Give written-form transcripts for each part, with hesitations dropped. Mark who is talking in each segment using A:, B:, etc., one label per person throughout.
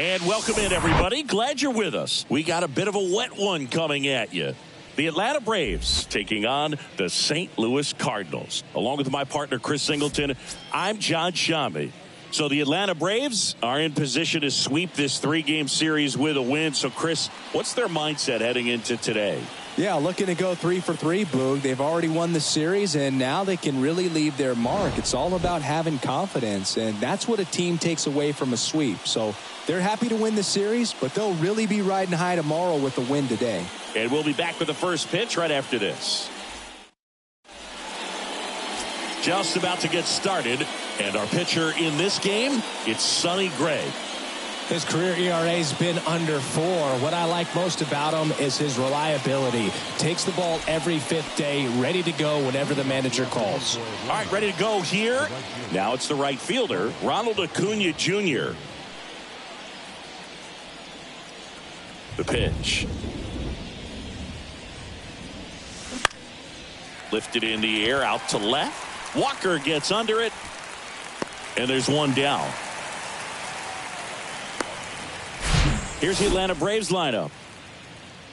A: And welcome in, everybody. Glad you're with us. We got a bit of a wet one coming at you. The Atlanta Braves taking on the St. Louis Cardinals. Along with my partner, Chris Singleton, I'm John Shammy. So the Atlanta Braves are in position to sweep this three-game series with a win. So, Chris, what's their mindset heading into today?
B: Yeah, looking to go 3 for 3, Boog. They've already won the series, and now they can really leave their mark. It's all about having confidence, and that's what a team takes away from a sweep. So they're happy to win the series, but they'll really be riding high tomorrow with the win today.
A: And we'll be back with the first pitch right after this. Just about to get started, and our pitcher in this game, it's Sonny Gray.
C: His career ERA's been under 4. What I like most about him is his reliability. Takes the ball every 5th day, ready to go whenever the manager calls.
A: All right, ready to go here. Now it's the right fielder, Ronald Acuna Jr. The pitch. Lifted in the air, out to left. Walker gets under it, and there's one down. Here's the Atlanta Braves lineup.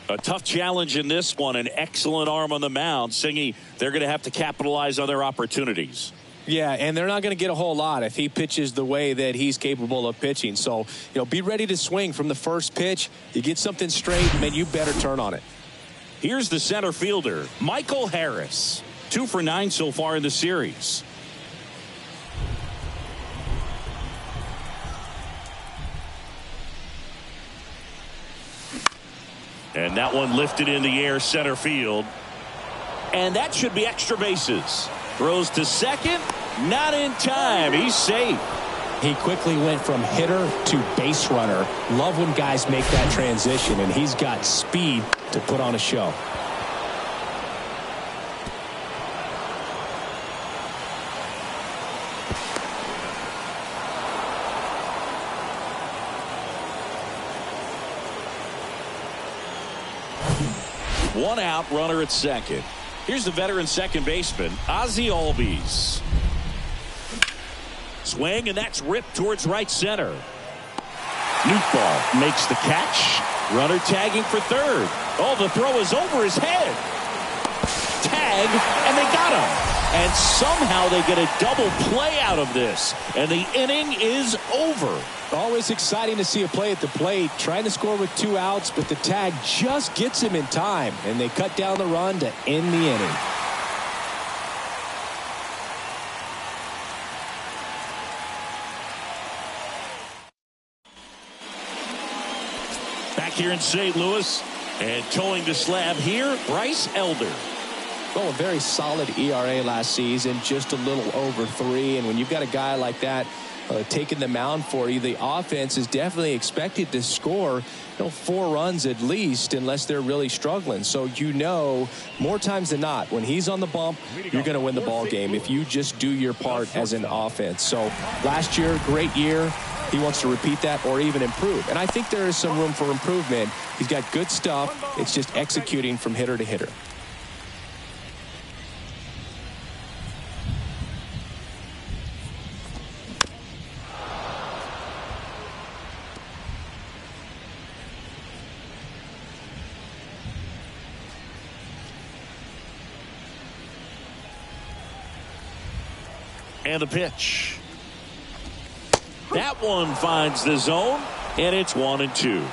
A: A tough challenge in this one. An excellent arm on the mound. Singy, they're going to have to capitalize on their opportunities.
B: Yeah, and they're not going to get a whole lot if he pitches the way that he's capable of pitching. So, be ready to swing from the first pitch. You get something straight, and then you better turn on it.
A: Here's the center fielder, Michael Harris. 2 for 9 so far in the series. And that one lifted in the air, center field. And that should be extra bases. Throws to second. Not in time. He's safe.
C: He quickly went from hitter to base runner. Love when guys make that transition, and he's got speed to put on a show.
A: One out, runner at second. Here's the veteran second baseman, Ozzie Albies. Swing, and that's ripped towards right center. Nootbaar makes the catch. Runner tagging for third. Oh, the throw is over his head. Tag, and they got him. And somehow they get a double play out of this. And the inning is over.
B: Always exciting to see a play at the plate. Trying to score with 2 outs, but the tag just gets him in time. And they cut down the run to end the inning.
A: Back here in St. Louis, and towing the slab here, Bryce Elder.
B: Well, a very solid ERA last season, just a little over 3. And when you've got a guy like that taking the mound for you, the offense is definitely expected to score 4 runs at least, unless they're really struggling. So more times than not, when he's on the bump, you're going to win the ball game if you just do your part as an offense. So last year, great year. He wants to repeat that or even improve. And I think there is some room for improvement. He's got good stuff. It's just executing from hitter to hitter.
A: And the pitch. That one finds the zone, and it's 1-2.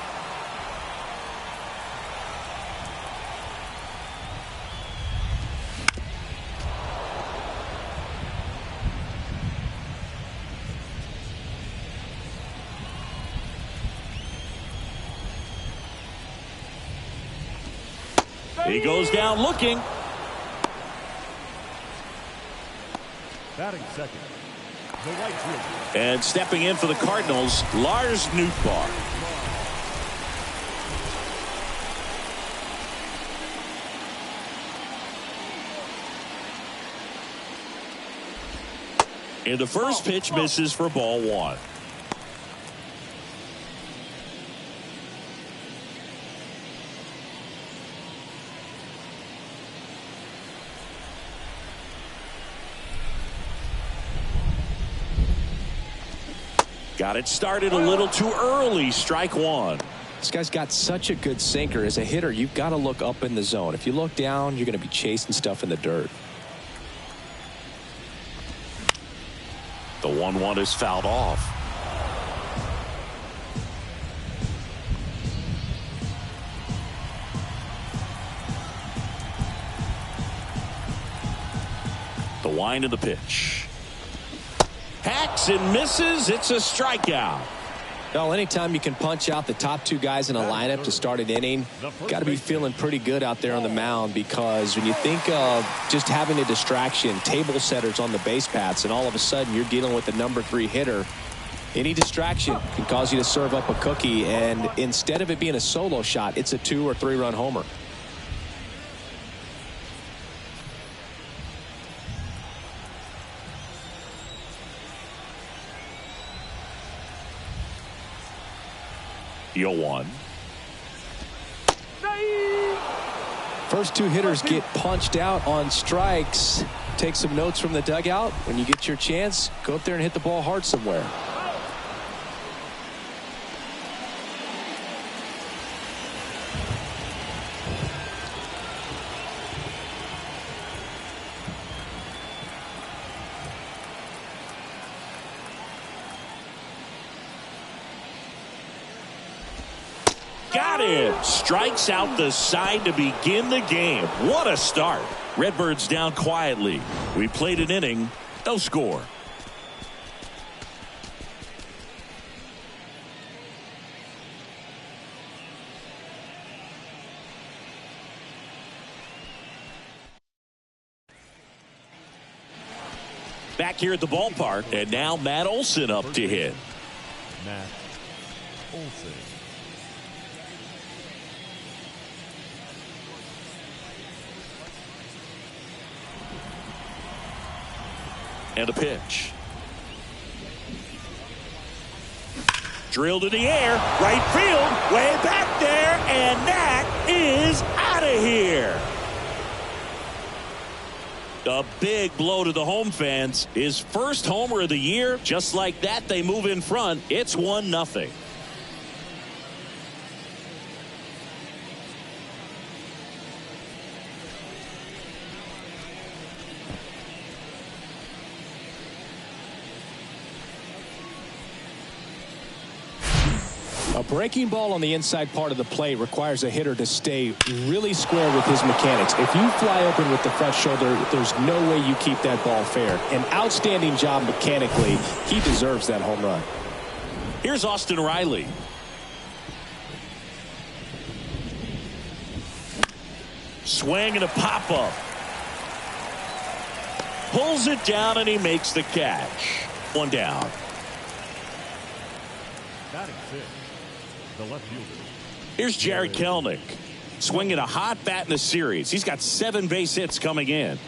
A: He goes down looking.
D: Batting second, the right fielder.
A: And stepping in for the Cardinals, Lars Nootbaar. And the first pitch misses for ball 1. Got it started a little too early. Strike one.
B: This guy's got such a good sinker. As a hitter, you've got to look up in the zone. If you look down, you're going to be chasing stuff in the dirt.
A: The 1-1 is fouled off. The wind of the pitch. Hacks and misses. It's a strikeout.
B: Well, anytime you can punch out the top two guys in a lineup to start an inning, got to be feeling pretty good out there on the mound, because when you think of just having a distraction, table setters on the base paths, and all of a sudden you're dealing with the number 3 hitter, any distraction can cause you to serve up a cookie, and instead of it being a solo shot, it's a 2 or 3 run homer.
A: Deal one.
B: First 2 hitters get punched out on strikes. Take some notes from the dugout. When you get your chance, go up there and hit the ball hard somewhere.
A: Got it. Strikes out the side to begin the game. What a start. Redbirds down quietly. We played an inning. No score. Back here at the ballpark, and now Matt Olson up to hit.
D: Matt Olson.
A: And a pitch. Drilled in the air, right field, way back there, and that is out of here. A big blow to the home fans. His first homer of the year. Just like that, they move in front. It's 1-0.
C: A breaking ball on the inside part of the plate requires a hitter to stay really square with his mechanics. If you fly open with the front shoulder, there's no way you keep that ball fair. An outstanding job mechanically. He deserves that home run.
A: Here's Austin Riley. Swing and a pop-up. Pulls it down and he makes the catch. 1 down.
D: Batting 6. The left fielder.
A: Here's Jared Kelenic, swinging a hot bat in the series. He's got 7 base hits coming in.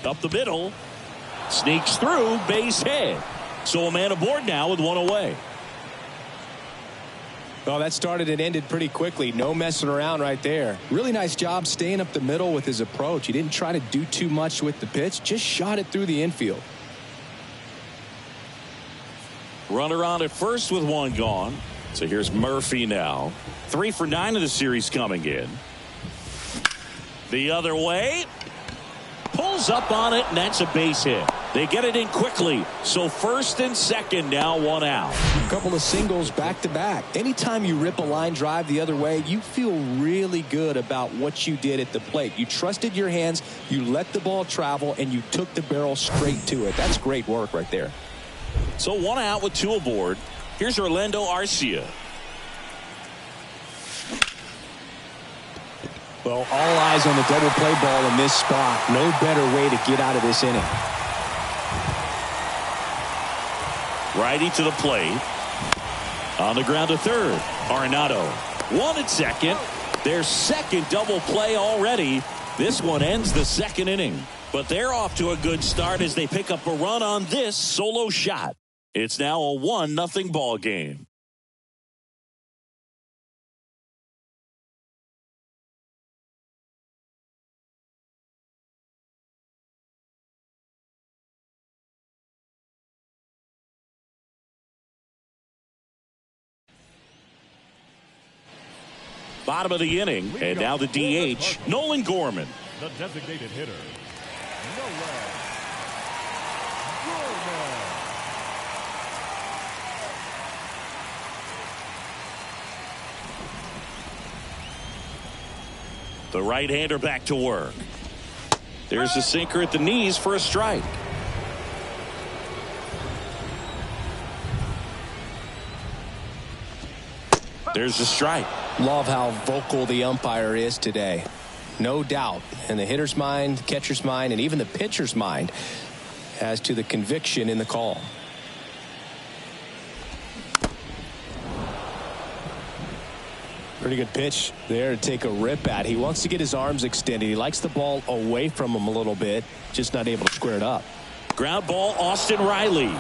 A: Up the middle, sneaks through, base hit. So a man aboard now with 1 away.
B: Well, that started and ended pretty quickly. No messing around right there. Really nice job staying up the middle with his approach. He didn't try to do too much with the pitch. Just shot it through the infield.
A: Runner on at first with 1 gone. So here's Murphy now. 3 for 9 of the series coming in. The other way. Pulls up on it, and that's a base hit. They get it in quickly. So first and second now, 1 out.
B: A couple of singles back to back. Anytime you rip a line drive the other way, you feel really good about what you did at the plate. You trusted your hands, you let the ball travel, and you took the barrel straight to it. That's great work right there.
A: So 1 out with 2 aboard. Here's Orlando Arcia.
C: Well, all eyes on the double play ball in this spot. No better way to get out of this inning.
A: Righty to the plate. On the ground to third. Arenado. 1 at second. Their second double play already. This one ends the second inning. But they're off to a good start as they pick up a run on this solo shot. It's now a 1-0 ball game. Bottom of the inning, and now the DH, Nolan Gorman.
D: The designated hitter, Nolan Gorman.
A: The right-hander back to work. There's a sinker at the knees for a strike. There's a strike.
B: Love how vocal the umpire is today. No doubt in the hitter's mind, catcher's mind, and even the pitcher's mind as to the conviction in the call. Pretty good pitch there to take a rip at. He wants to get his arms extended. He likes the ball away from him a little bit, just not able to square it up.
A: Ground ball, Austin Riley.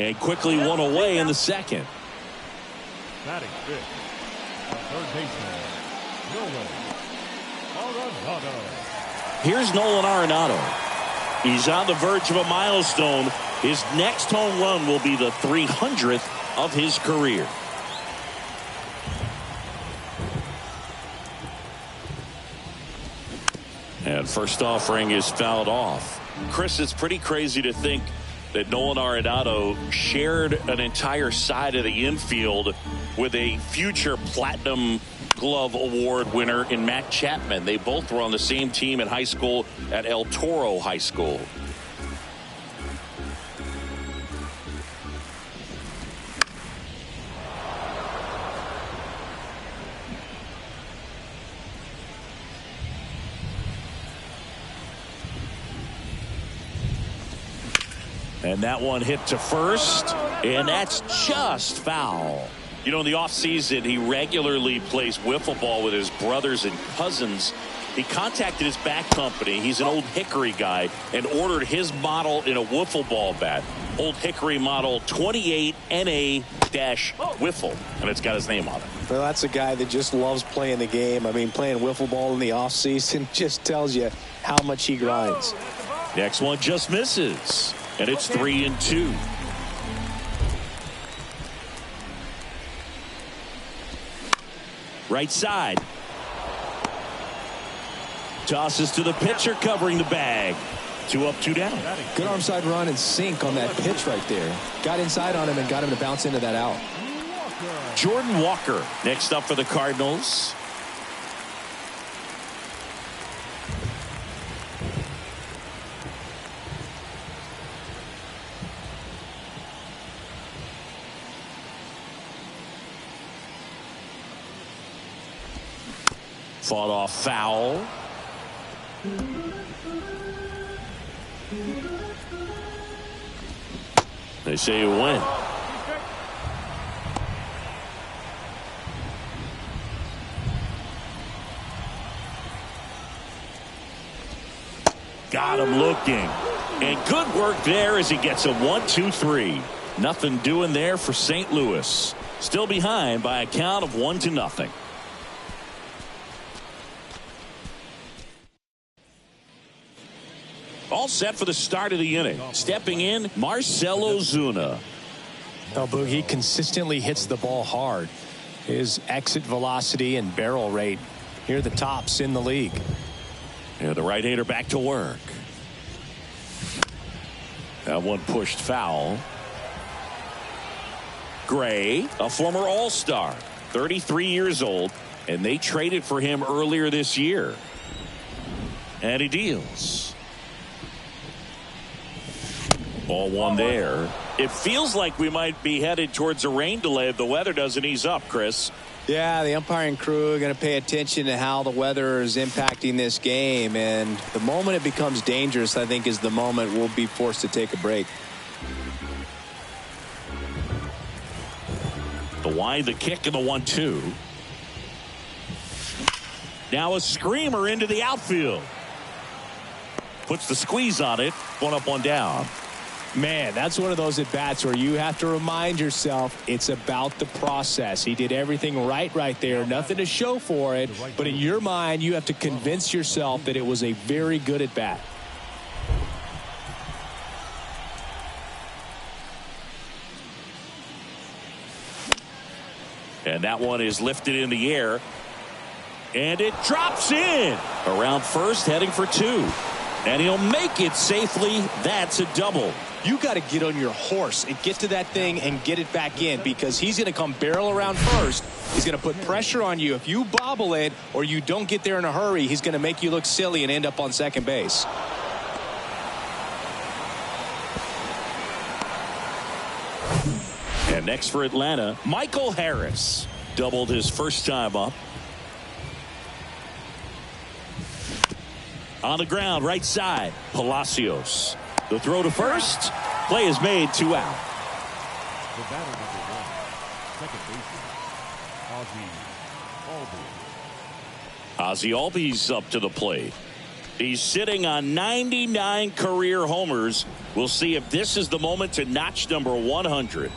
A: And quickly one away in the second.
D: Batting fifth, third baseman, Nolan Arenado.
A: Here's Nolan Arenado. He's on the verge of a milestone. His next home run will be the 300th of his career. And first offering is fouled off. Chris, it's pretty crazy to think that Nolan Arenado shared an entire side of the infield with a future Platinum Glove Award winner in Matt Chapman. They both were on the same team in high school at El Toro High School. And that one hit to first, and that's just foul. You know, in the offseason, he regularly plays wiffle ball with his brothers and cousins. He contacted his bat company. He's an Old Hickory guy, and ordered his model in a wiffle ball bat. Old Hickory model 28 NA-wiffle, and it's got his name on it.
E: Well, that's a guy that just loves playing the game. I mean, playing wiffle ball in the offseason just tells you how much he grinds.
A: Next one just misses, and it's 3-2. Right side. Tosses to the pitcher covering the bag. 2 up, 2 down.
B: Good arm side run and sink on that pitch right there. Got inside on him and got him to bounce into that out.
A: Jordan Walker next up for the Cardinals. Fought off foul. They say you win. Got him looking. And good work there as he gets a 1-2-3. Nothing doing there for St. Louis. Still behind by a count of 1-0. All set for the start of the inning. Stepping in, Marcell Ozuna.
B: Oh, Boog, he consistently hits the ball hard. His exit velocity and barrel rate near the tops in the league.
A: Yeah, the right-hander back to work. That one pushed foul. Gray, a former All-Star, 33 years old, and they traded for him earlier this year. And he deals. Ball one there. It feels like we might be headed towards a rain delay if the weather doesn't ease up, Chris.
E: Yeah, the umpiring crew are going to pay attention to how the weather is impacting this game. And the moment it becomes dangerous, I think, is the moment we'll be forced to take a break.
A: The wind, the kick, and the 1-2. Now a screamer into the outfield. Puts the squeeze on it. 1 up, 1 down.
B: Man, that's one of those at-bats where you have to remind yourself it's about the process. He did everything right there. Nothing to show for it. But in your mind, you have to convince yourself that it was a very good at-bat.
A: And that one is lifted in the air. And it drops in. Around first, heading for 2. And he'll make it safely. That's a double.
C: You got to get on your horse and get to that thing and get it back in, because he's going to come barrel around first. He's going to put pressure on you. If you bobble it or you don't get there in a hurry, he's going to make you look silly and end up on second base.
A: And next for Atlanta, Michael Harris. Doubled his first time up. On the ground, right side, Palacios. The throw to first. Play is made, 2 out.
D: The batter number 1, second baseman,
A: Ozzie Albies up to the plate. He's sitting on 99 career homers. We'll see if this is the moment to notch number 100.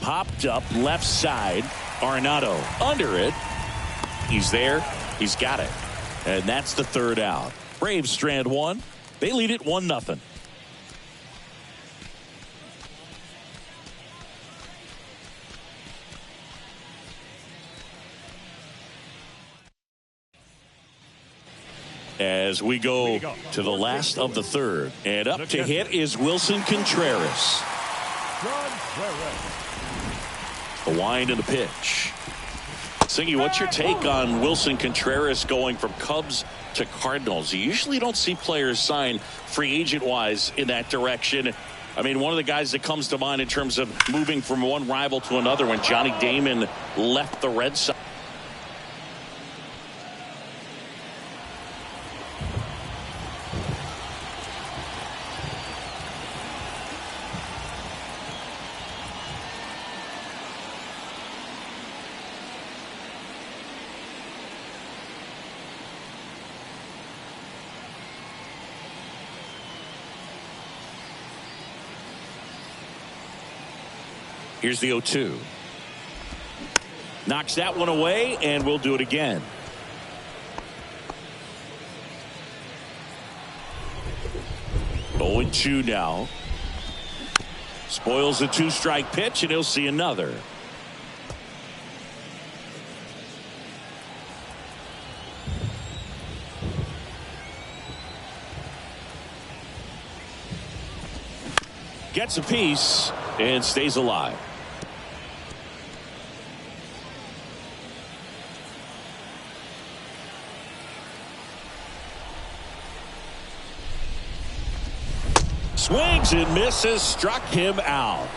A: Popped up left side. Arenado under it. He's there. He's got it. And that's the 3rd out. Braves strand 1. They lead it 1-0. As we go to the last of the 3rd. And up to hit is Wilson Contreras. The wind and the pitch. Singy, what's your take on Wilson Contreras going from Cubs to Cardinals? You usually don't see players sign free agent-wise in that direction. I mean, one of the guys that comes to mind in terms of moving from one rival to another when Johnny Damon left the Red Sox. Here's the 0-2. Knocks that one away, and we'll do it again. Oh, 2 now. Spoils the 2-strike pitch, and he'll see another. Gets a piece and stays alive. Swings and misses, struck him out.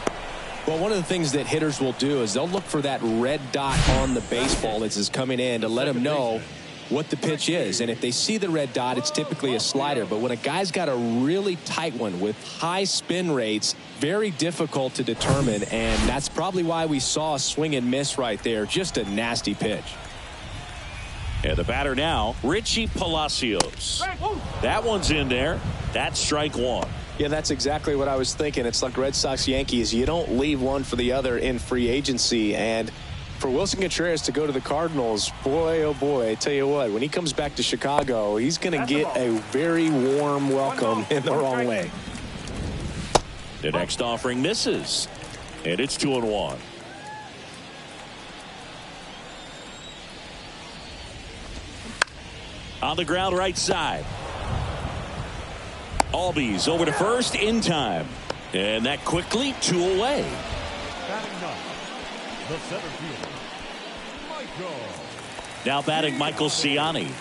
C: Well, one of the things that hitters will do is they'll look for that red dot on the baseball as it's coming in to let them know what the pitch is. And if they see the red dot, it's typically a slider. But when a guy's got a really tight one with high spin rates, very difficult to determine. And that's probably why we saw a swing and miss right there. Just a nasty pitch.
A: And the batter now, Richie Palacios. That one's in there. That's strike 1.
B: Yeah, that's exactly what I was thinking. It's like Red Sox Yankees. You don't leave one for the other in free agency. And for Wilson Contreras to go to the Cardinals, boy, oh boy, I tell you what, when he comes back to Chicago, he's going to get a very warm welcome in the wrong way.
A: The next offering misses. And it's 2-1. On the ground right side. Albies over to first in time. And that quickly 2 away.
D: batting 9, the center fielder, Michael.
A: Now batting Michael Ciani.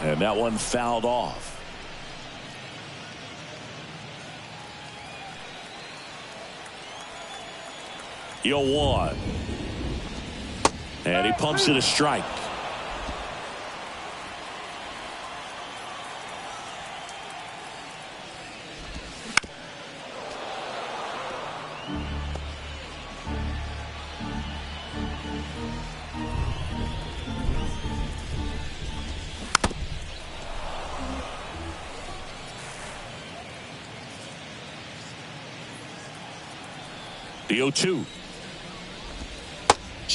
A: And that one fouled off. Yo, 1. And he pumps it a strike. The 0-2.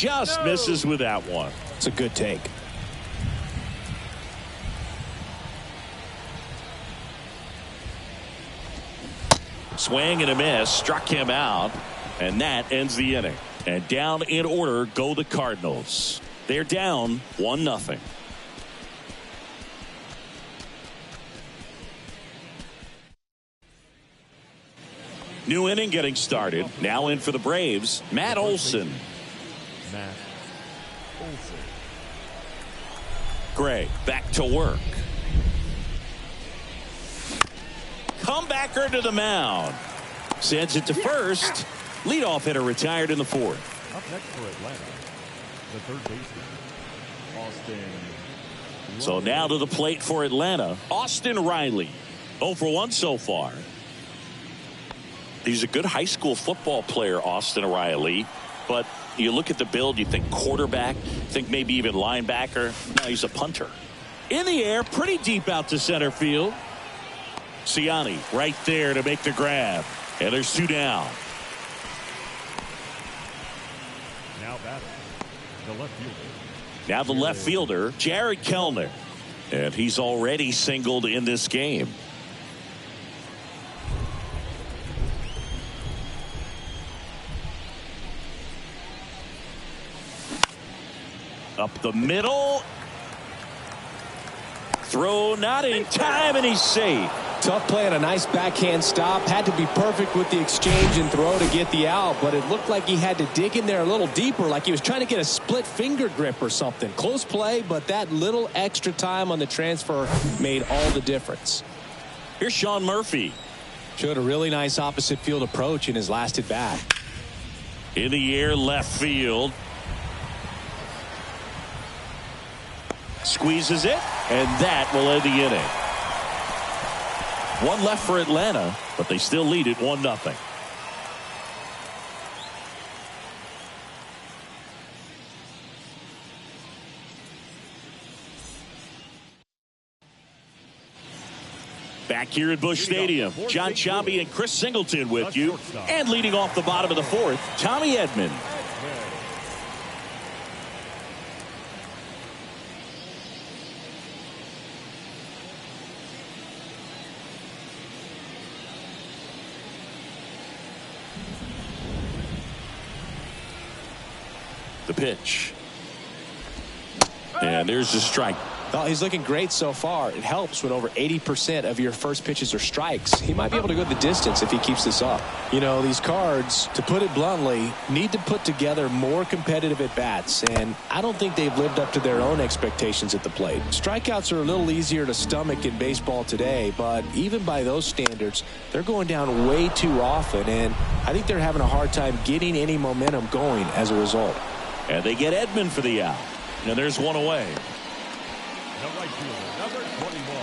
A: just misses with that one.
C: It's a good take.
A: Swing and a miss, struck him out, and that ends the inning. And down in order go the Cardinals. They're down 1-0. New inning getting started. Now in for the Braves, Matt Olson.
D: Matt Olson.
A: Gray back to work. Comebacker to the mound. Sends it to first. Leadoff hitter retired in the fourth.
D: Up next for Atlanta, the third baseman, Austin.
A: So now to the plate for Atlanta, Austin Riley. 0 for 1 so far. He's a good high school football player, Austin Riley. But you look at the build, you think quarterback, think maybe even linebacker. No, he's a punter. In the air, pretty deep out to center field. Ciani right there to make the grab. And there's 2 down.
D: Now batting, the left fielder.
A: Now the left fielder, Jared Kellner. And he's already singled in this game. Up the middle. Throw not in time, and he's safe.
C: Tough play and a nice backhand stop. Had to be perfect with the exchange and throw to get the out, but it looked like he had to dig in there a little deeper, like he was trying to get a split finger grip or something. Close play, but that little extra time on the transfer made all the difference.
A: Here's Sean Murphy.
C: Showed a really nice opposite field approach in his last at bat.
A: In the air, left field. Squeezes it, and that will end the inning. 1 left for Atlanta, but they still lead it 1-0. Back here at Busch Stadium, John Sciambi and Chris Singleton with you. And leading off the bottom of the fourth, Tommy Edman. The pitch. And there's the strike.
C: Oh, he's looking great so far. It helps when over 80% of your first pitches are strikes. He might be able to go the distance if he keeps this up. You know, these Cards, to put it bluntly, need to put together more competitive at-bats, and I don't think they've lived up to their own expectations at the plate. Strikeouts are a little easier to stomach in baseball today, but even by those standards, they're going down way too often, and I think they're having a hard time getting any momentum going as a result.
A: And they get Edman for the out. And there's one away.
D: The right fielder, number 21.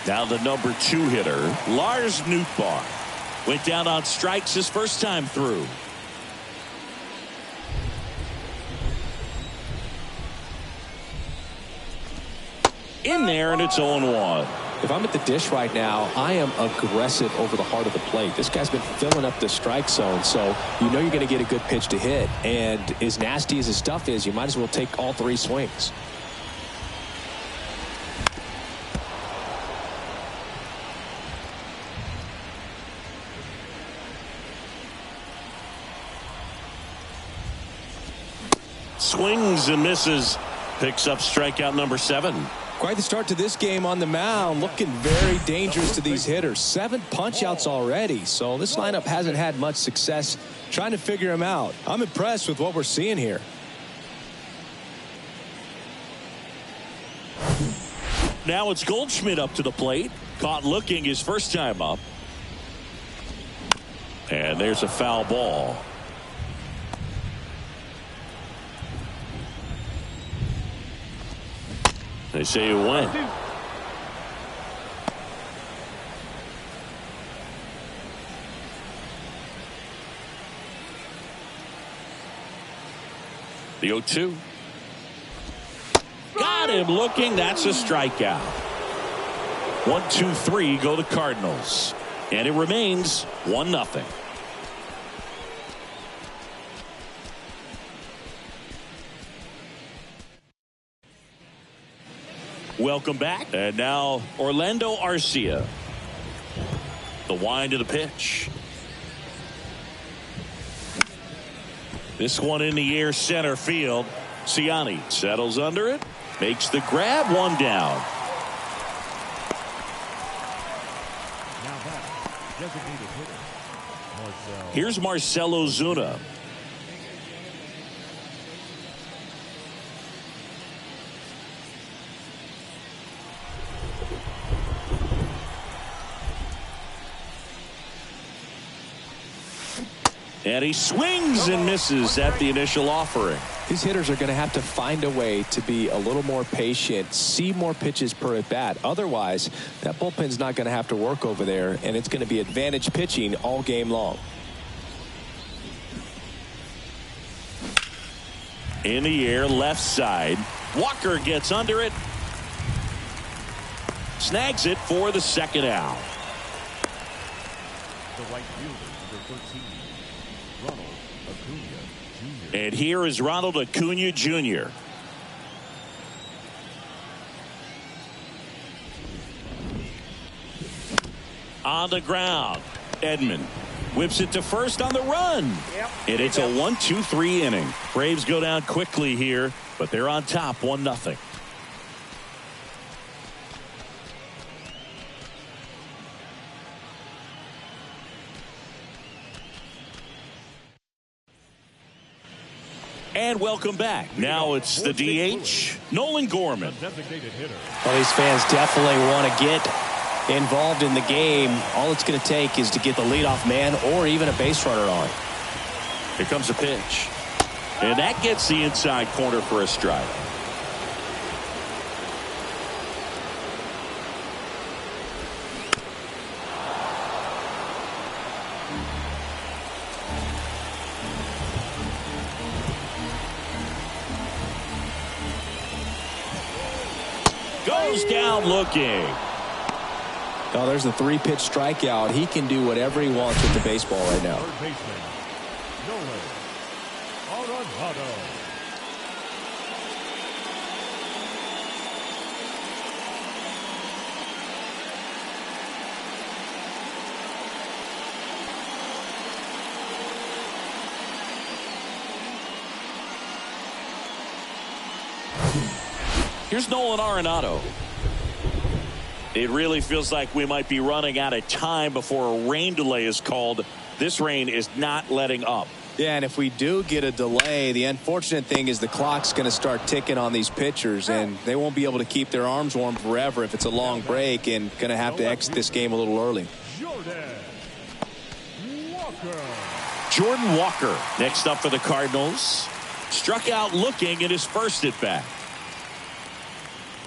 A: Now the number 2 hitter, Lars Nootbaar. Went down on strikes his first time through. In there, and it's 0-1.
C: If I'm at the dish right now, I am aggressive over the heart of the plate. This guy's been filling up the strike zone, so you know you're going to get a good pitch to hit. And as nasty as his stuff is, you might as well take all 3 swings.
A: Swings and misses. Picks up strikeout number 7.
C: Quite the start to this game on the mound. Looking very dangerous to these hitters. 7 punch-outs already. So this lineup hasn't had much success trying to figure him out. I'm impressed with what we're seeing here.
A: Now it's Goldschmidt up to the plate. Caught looking his first time up. And there's a foul ball. They say it went. The 0-2. Got him looking. That's a strikeout. 1, 2, 3 go the Cardinals. And it remains 1-0. Welcome back. And now Orlando Arcia. The wind of the pitch. This one in the air center field. Ciani settles under it. Makes the grab. One down.
D: Now back, designated hitter, Marcell.
A: Here's Marcell Ozuna. And he swings and misses at the initial offering.
B: These hitters are going to have to find a way to be a little more patient, see more pitches per at bat. Otherwise, that bullpen's not going to have to work over there, and it's going to be advantage pitching all game long.
A: In the air, left side. Walker gets under it. Snags it for the second out.
D: The right fielder, number 13, Ronald Acuna Jr.
A: And here is Ronald Acuna Jr. On the ground. Edman whips it to first on the run. And it's a 1-2-3 inning. Braves go down quickly here, but they're on top 1-0. And welcome back. Now it's the DH, Nolan Gorman.
D: Designated hitter.
C: Well, these fans definitely want to get involved in the game. All it's going to take is to get the leadoff man or even a base runner on.
A: Here comes a pitch. And that gets the inside corner for a strike. Goes down looking.
B: Oh, there's the 3-pitch strikeout. He can do whatever he wants with the baseball right now.
D: Third baseman, Nolan Arenado.
A: Here's Nolan Arenado. It really feels like we might be running out of time before a rain delay is called. This rain is not letting up.
E: Yeah, and if we do get a delay, the unfortunate thing is the clock's going to start ticking on these pitchers, and they won't be able to keep their arms warm forever if it's a long break, and going to have to exit this game a little early.
A: Jordan Walker next up for the Cardinals. Struck out looking at his first at bat.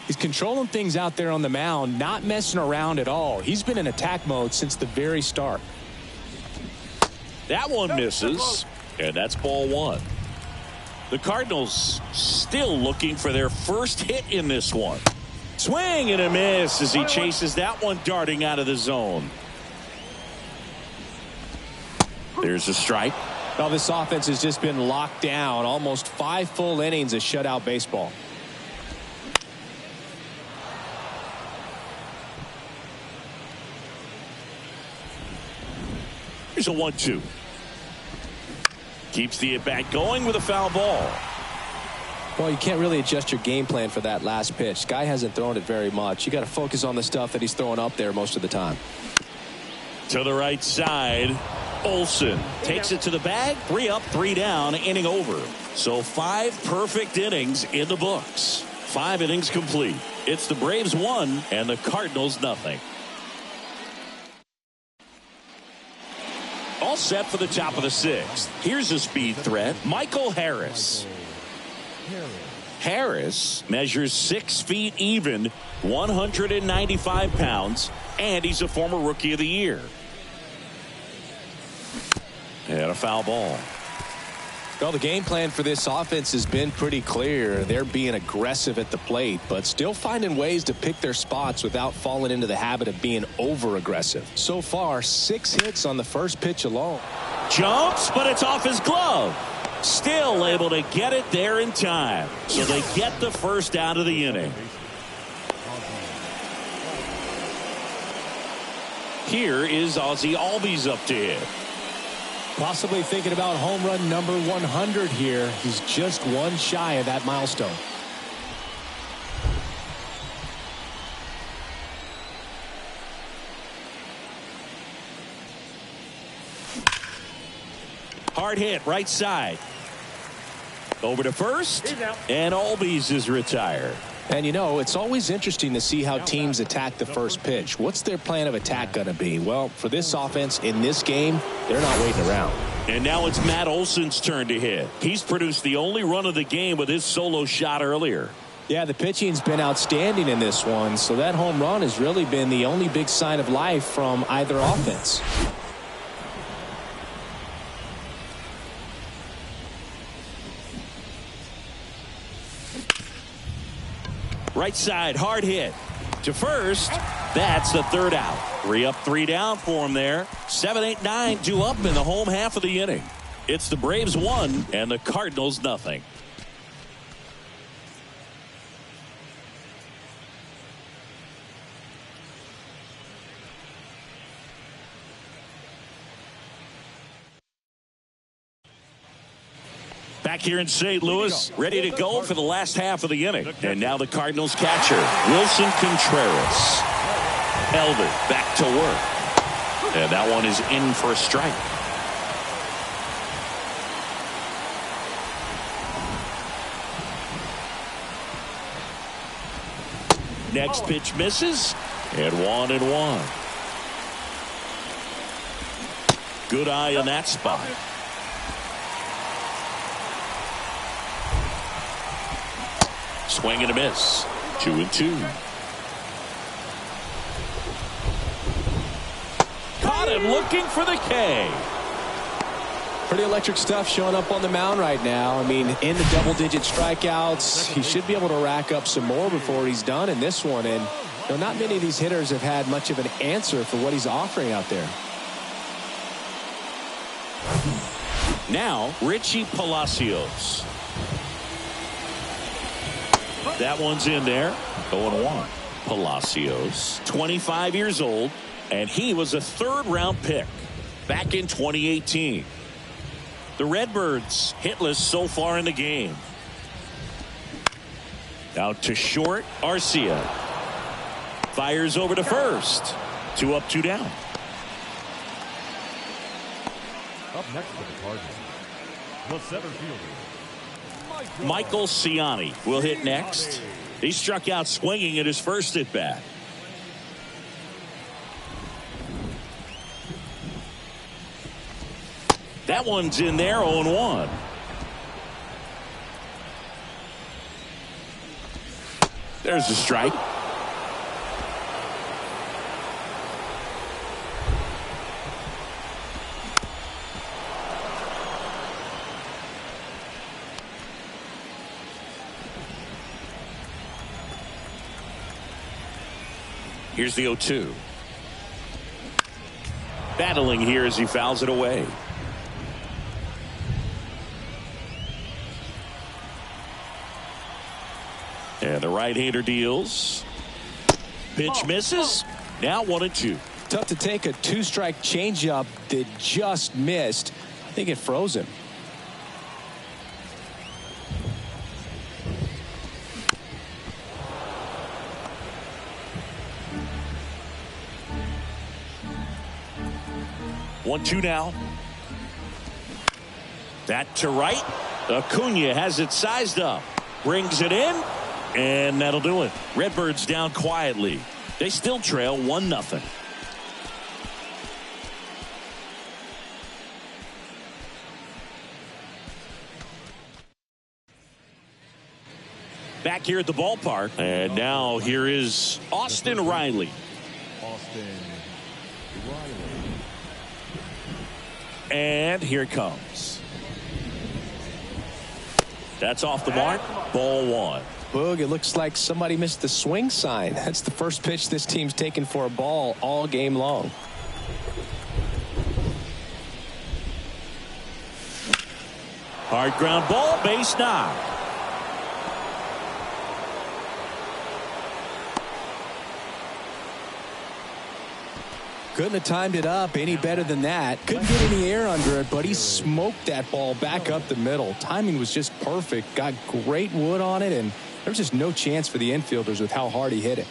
C: He's controlling things out there on the mound, not messing around at all. He's been in attack mode since the very start.
A: That one misses, and that's ball one. The Cardinals still looking for their first hit in this one. Swing and a miss as he chases that one darting out of the zone. There's a strike.
C: Well, this offense has just been locked down. Almost 5 full innings of shutout baseball.
A: Here's a 1-2. Keeps the at-bat going with a foul ball.
B: Well, you can't really adjust your game plan for that last pitch. Guy hasn't thrown it very much. You got to focus on the stuff that he's throwing up there most of the time.
A: To the right side, Olsen takes it to the bag. 3 up, 3 down, inning over. So 5 perfect innings in the books. 5 innings complete. It's the Braves 1 and the Cardinals nothing. All set for the top of the 6th. Here's a speed threat, Michael Harris. Harris measures 6 feet even, 195 pounds, and he's a former Rookie of the Year. And a foul ball.
B: Well, the game plan for this offense has been pretty clear. They're being aggressive at the plate, but still finding ways to pick their spots without falling into the habit of being over-aggressive. So far, 6 hits on the first pitch alone.
A: Jumps, but it's off his glove. Still able to get it there in time. So they get the first out of the inning. here is Ozzie Albies up to hit.
C: Possibly thinking about home run number 100 here. He's just one shy of that milestone.
A: Hard hit, right side. Over to first, and Albies is retired.
B: And, you know, it's always interesting to see how teams attack the first pitch. What's their plan of attack going to be? Well, for this offense in this game, they're not waiting around.
A: And now it's Matt Olson's turn to hit. He's produced the only run of the game with his solo shot earlier.
B: Yeah, the pitching's been outstanding in this one, so that home run has really been the only big sign of life from either offense.
A: Right side, hard hit. To first, that's the third out. 3 up, 3 down for him there. 7, 8, 9, 2 up in the home half of the inning. It's the Braves 1 and the Cardinals nothing. Back here in St. Louis, ready to go for the last half of the inning. And now the Cardinals catcher, Wilson Contreras. Elder back to work. And that one is in for a strike. Next pitch misses. And 1-1. Good eye on that spot. Swing and a miss. 2-2. Caught him looking for the K.
B: Pretty electric stuff showing up on the mound right now. I mean, in the double-digit strikeouts, he should be able to rack up some more before he's done in this one. And you know, not many of these hitters have had much of an answer for what he's offering out there.
A: Now, Richie Palacios. That one's in there. 0-1. Palacios, 25 years old, and he was a third-round pick back in 2018. The Redbirds hitless so far in the game. Out to short, Arcia. Fires over to first. 2 up, 2 down.
D: Up next for the Cardinals, the center fielder,
A: Michael Ciani will hit next. He struck out swinging at his first at bat. That one's in there. 0-1. There's the strike. Here's the 0-2. Battling here as he fouls it away. And the right-hander deals. Pitch misses. Now 1-2.
B: Tough to take a 2-strike changeup that just missed. I think it froze him.
A: 1-2 now. That to right. Acuna has it sized up. Brings it in. And that'll do it. Redbirds down quietly. They still trail 1-0. Back here at the ballpark. And now here is Austin Riley.
D: Austin Riley.
A: And here it comes. That's off the mark. Ball 1.
B: Boog, it looks like somebody missed the swing sign. That's the first pitch this team's taken for a ball all game long.
A: Hard ground ball, base knock.
B: Couldn't have timed it up any better than that. Couldn't get any air under it, but he smoked that ball back up the middle. Timing was just perfect. Got great wood on it, and there's just no chance for the infielders with how hard he hit it.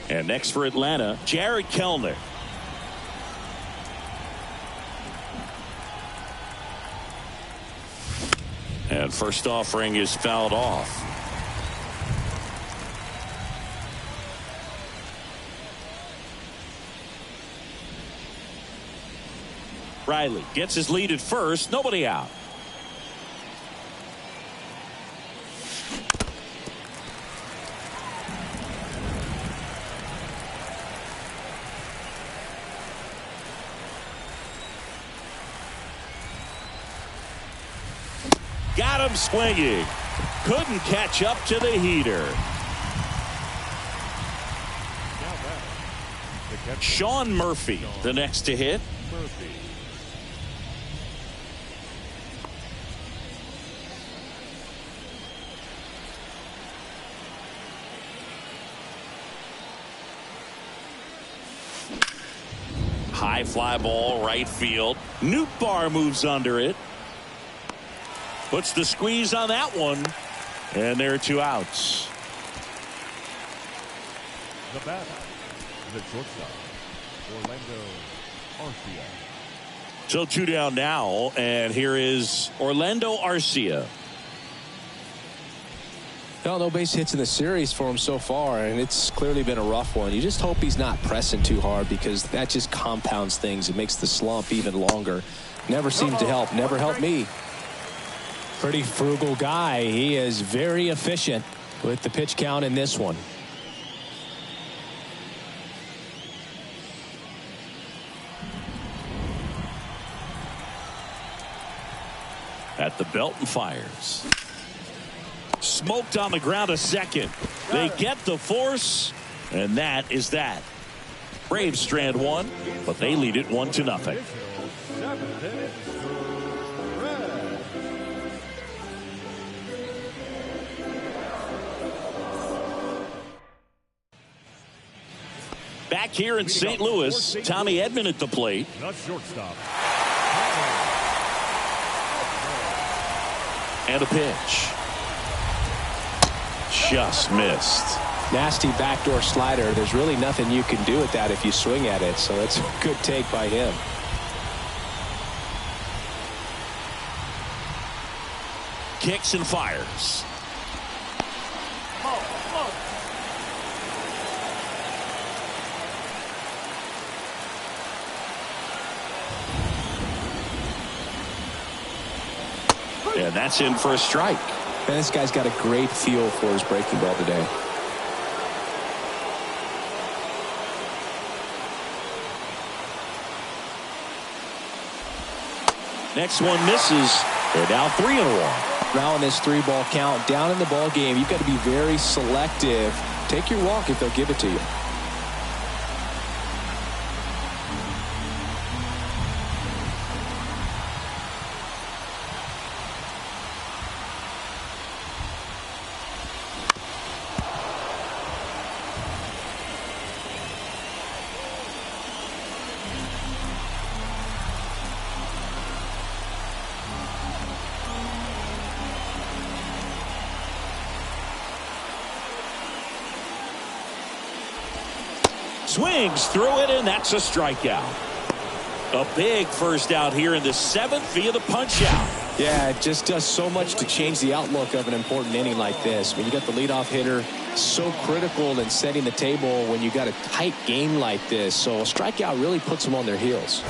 A: And next for Atlanta, Jared Kellner. And first offering is fouled off. Riley gets his lead at first. Nobody out. Got him swinging. Couldn't catch up to the heater. Sean Murphy, the next to hit. High fly ball, right field. Nootbaar moves under it. Puts the squeeze on that one. And there are 2 outs.
D: The batter, the shortstop, Orlando Arcia.
A: So 2 down now, and here is Orlando Arcia.
B: No base hits in the series for him so far, and it's clearly been a rough one. You just hope he's not pressing too hard, because that just compounds things. It makes the slump even longer. Never seems to help. Never helped me.
C: Pretty frugal guy. He is very efficient with the pitch count in this one.
A: At the belt and fires. Smoked on the ground a second. They get the force, and that is that. Braves strand 1, but they lead it 1-0. Back here in St. Louis, Tommy Edman at the plate.
D: The shortstop.
A: And a pitch. Just missed.
B: Nasty backdoor slider. There's really nothing you can do with that if you swing at it, so that's a good take by him.
A: Kicks and fires. And that's in for a strike.
B: Man, this guy's got a great feel for his breaking ball today.
A: Next one misses. They're now 3-1.
B: Now in this 3-ball count, down in the ball game, you've got to be very selective. Take your walk if they'll give it to you.
A: Swings through it, and that's a strikeout. A big first out here in the 7th via the punch out.
B: Yeah, it just does so much to change the outlook of an important inning like this. When you got the leadoff hitter, so critical in setting the table when you got a tight game like this. So a strikeout really puts them on their heels.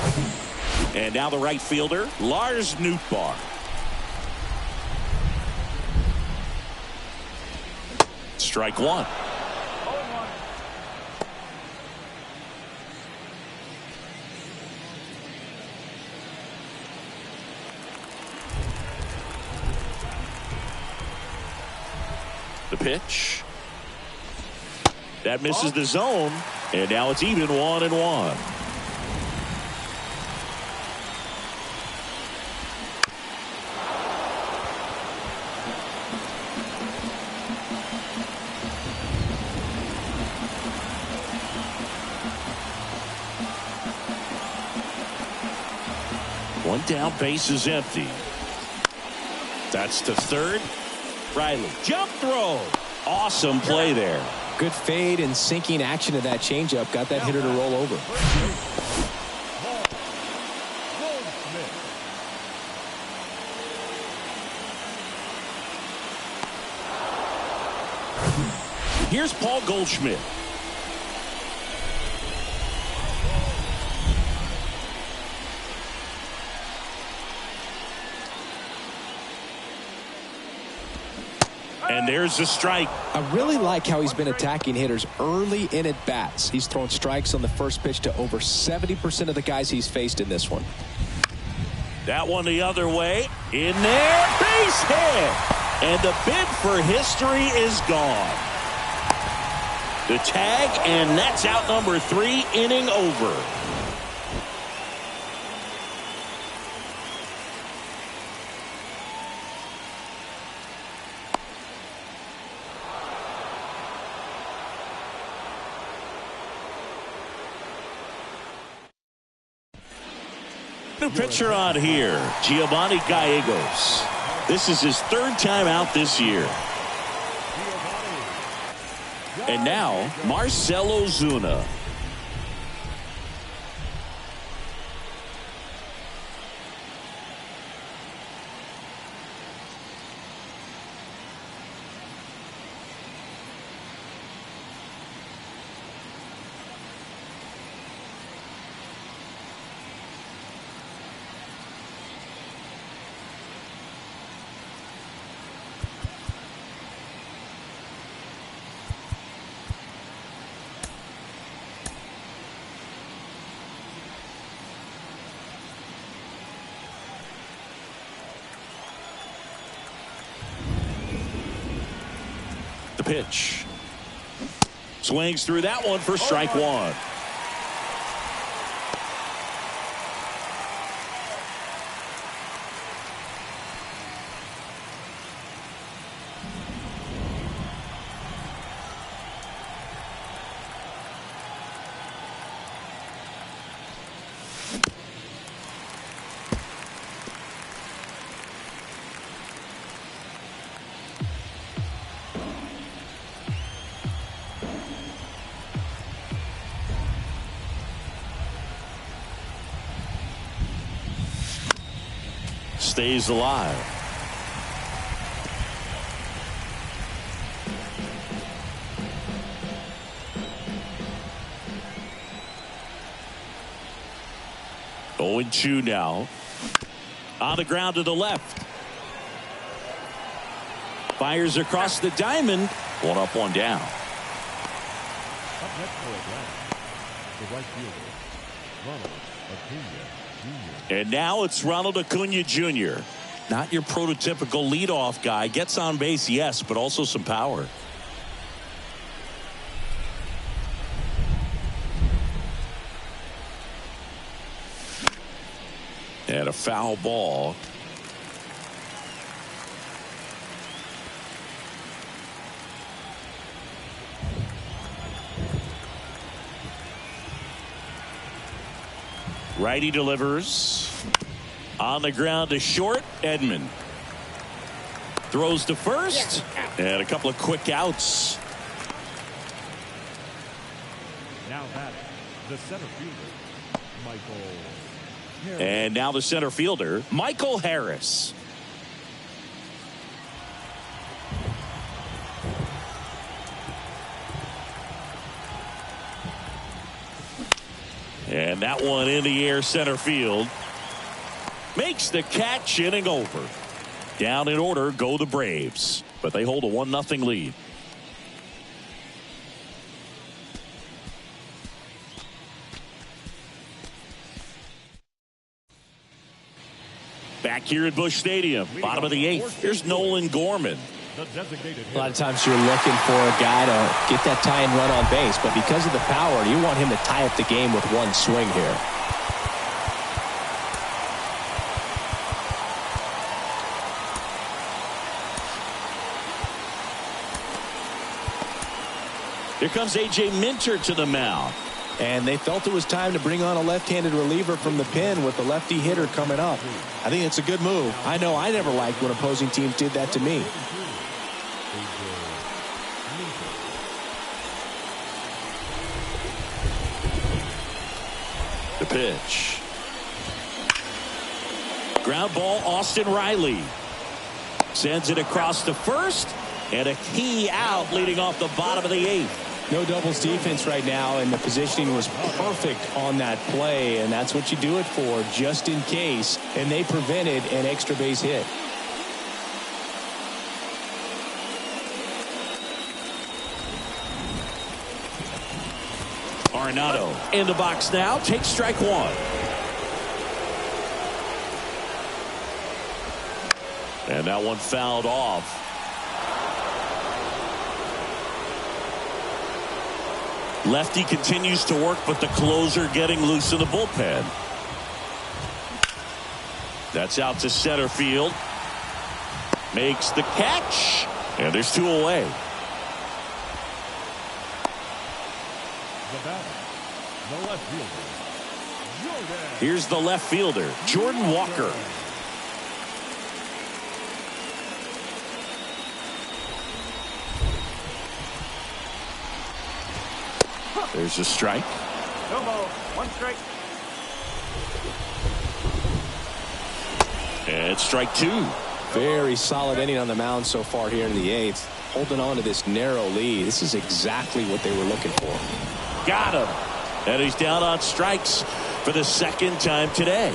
A: And now the right fielder, Lars Nootbaar. Strike 1. The pitch. That misses the zone, and now it's even 1-1. One down, base is empty. That's to third. Riley, jump throw. Awesome play there.
B: Good fade and sinking action of that changeup. Got that hitter to roll over.
A: Here's Paul Goldschmidt. And there's the strike.
B: I really like how he's been attacking hitters early in at bats. He's thrown strikes on the first pitch to over 70% of the guys he's faced in this one.
A: That one the other way. In there, base hit. And the bid for history is gone. The tag, and that's out number 3, inning over. New pitcher on here, Giovanni Gallegos. This is his 3rd time out this year. And now, Marcell Ozuna. The pitch. Swings through that one for strike 1. Stays alive. Oh, 0-2 now. On the ground to the left. Fires across the diamond. 1 up, 1 down.
D: Up next for Atlanta, the right fielder, Ronald Acuna Jr.
A: And now it's Ronald Acuna Jr. Not your prototypical leadoff guy. Gets on base, yes, but also some power. And a foul ball. Righty delivers. On the ground to short. Edman throws to first. And a couple of quick outs.
D: Now batting, the center fielder, Michael Harris.
A: And now the center fielder, Michael Harris. And that one in the air center field. Makes the catch, inning over. Down in order go the Braves, but they hold a 1-0 lead. Back here at Busch Stadium, bottom of the 8th. Here's Nolan Gorman.
B: A lot of times you're looking for a guy to get that tying run on base, but because of the power, you want him to tie up the game with one swing here.
A: Here comes A.J. Minter to the mound.
C: And they felt it was time to bring on a left-handed reliever from the pen with the lefty hitter coming up. I think it's a good move. I know I never liked when opposing teams did that to me.
A: The pitch. Ground ball, Austin Riley. Sends it across to first. And a key out leading off the bottom of the 8th.
C: No doubles defense right now, and the positioning was perfect on that play, and that's what you do it for, just in case. And they prevented an extra base hit.
A: Arenado in the box now, takes strike 1. And that one fouled off. Lefty continues to work, but the closer getting loose in the bullpen. That's out to center field. Makes the catch. And there's 2 away.
D: The left fielder,
A: Here's the left fielder, Jordan Walker. There's a strike.
F: No ball, 1 strike.
A: And strike 2.
B: Very solid inning on the mound so far here in the 8th. Holding on to this narrow lead. This is exactly what they were looking for.
A: Got him. And he's down on strikes for the 2nd time today.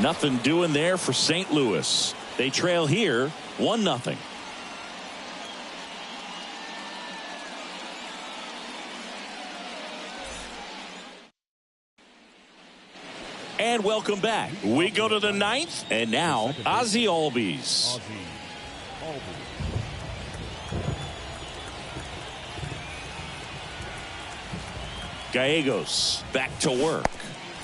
A: Nothing doing there for St. Louis. They trail here 1-0. And welcome back. We go to the 9th, and now Ozzie Albies. Gallegos back to work.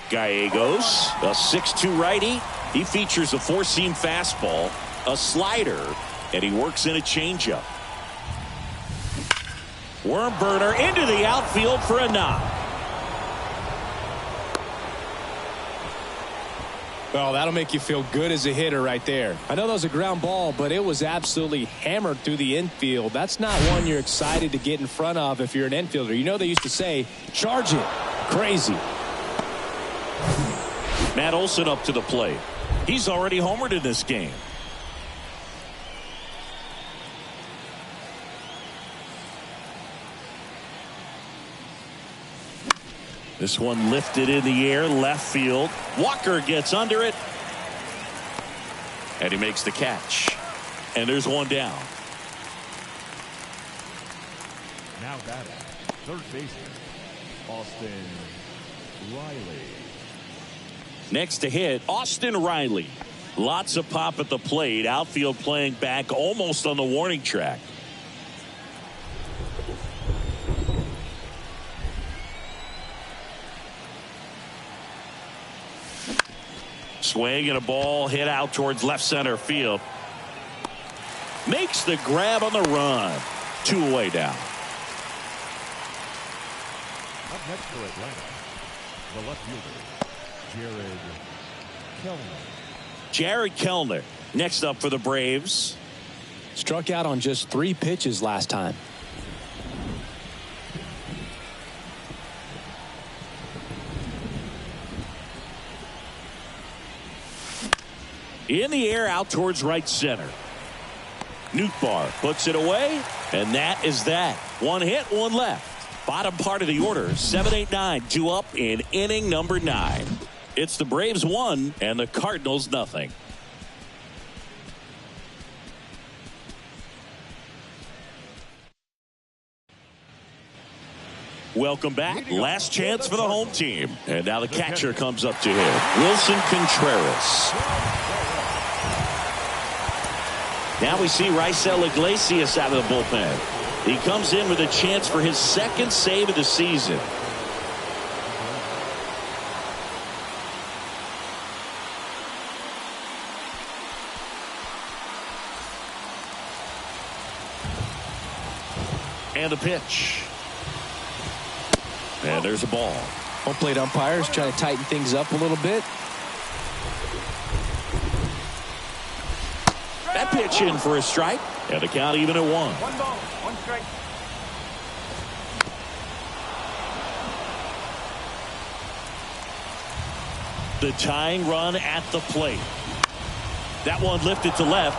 A: Gallegos, a 6'2" righty. He features a 4-seam fastball, a slider, and he works in a changeup. Worm burner into the outfield for a knock.
B: Well, that'll make you feel good as a hitter right there. I know that was a ground ball, but it was absolutely hammered through the infield. That's not one you're excited to get in front of if you're an infielder. You know they used to say, charge it. Crazy.
A: Matt Olson up to the plate. He's already homered in this game. This one lifted in the air, left field. Walker gets under it. And he makes the catch. And there's one down.
D: now batting, third baseman, Austin Riley.
A: Next to hit, Austin Riley. Lots of pop at the plate. Outfield playing back almost on the warning track. Swing and a ball hit out towards left center field. Makes the grab on the run. 2 away down.
D: Up next for Atlanta, the left fielder,
A: Jared Kellner next up for the Braves.
C: Struck out on just 3 pitches last time.
A: In the air out towards right center. Nootbaar puts it away, and that is that. 1 hit, 1 left. Bottom part of the order, 7-8-9, 2 up in inning number 9. It's the Braves 1 and the Cardinals nothing. Welcome back. Last chance for the home team. And now the catcher comes up to him. Wilson Contreras. Now we see Raisel Iglesias out of the bullpen. He comes in with a chance for his 2nd save of the season. And a pitch. And there's a ball.
B: Home plate umpires trying to tighten things up a little bit.
A: That pitch in for a strike, and the count even at 1.
F: 1 ball, 1 strike.
A: The tying run at the plate. That one lifted to left.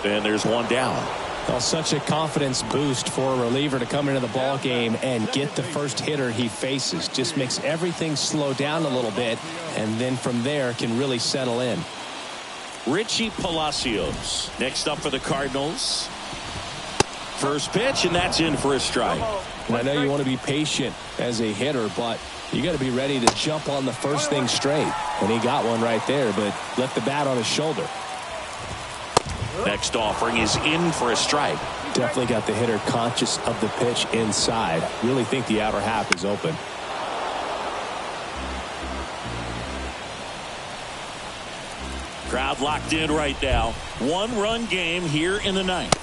A: And there's one down.
C: Well, such a confidence boost for a reliever to come into the ball game and get the first hitter he faces. Just makes everything slow down a little bit, and then from there can really settle in.
A: Richie Palacios next up for the Cardinals. First pitch, and that's in for a strike.
C: And I know you want to be patient as a hitter, but you got to be ready to jump on the first thing straight. And he got one right there, but left the bat on his shoulder.
A: Next offering is in for a strike.
C: Definitely got the hitter conscious of the pitch inside. Really think the outer half is open.
A: Crowd locked in right now. 1-run game here in the 9th.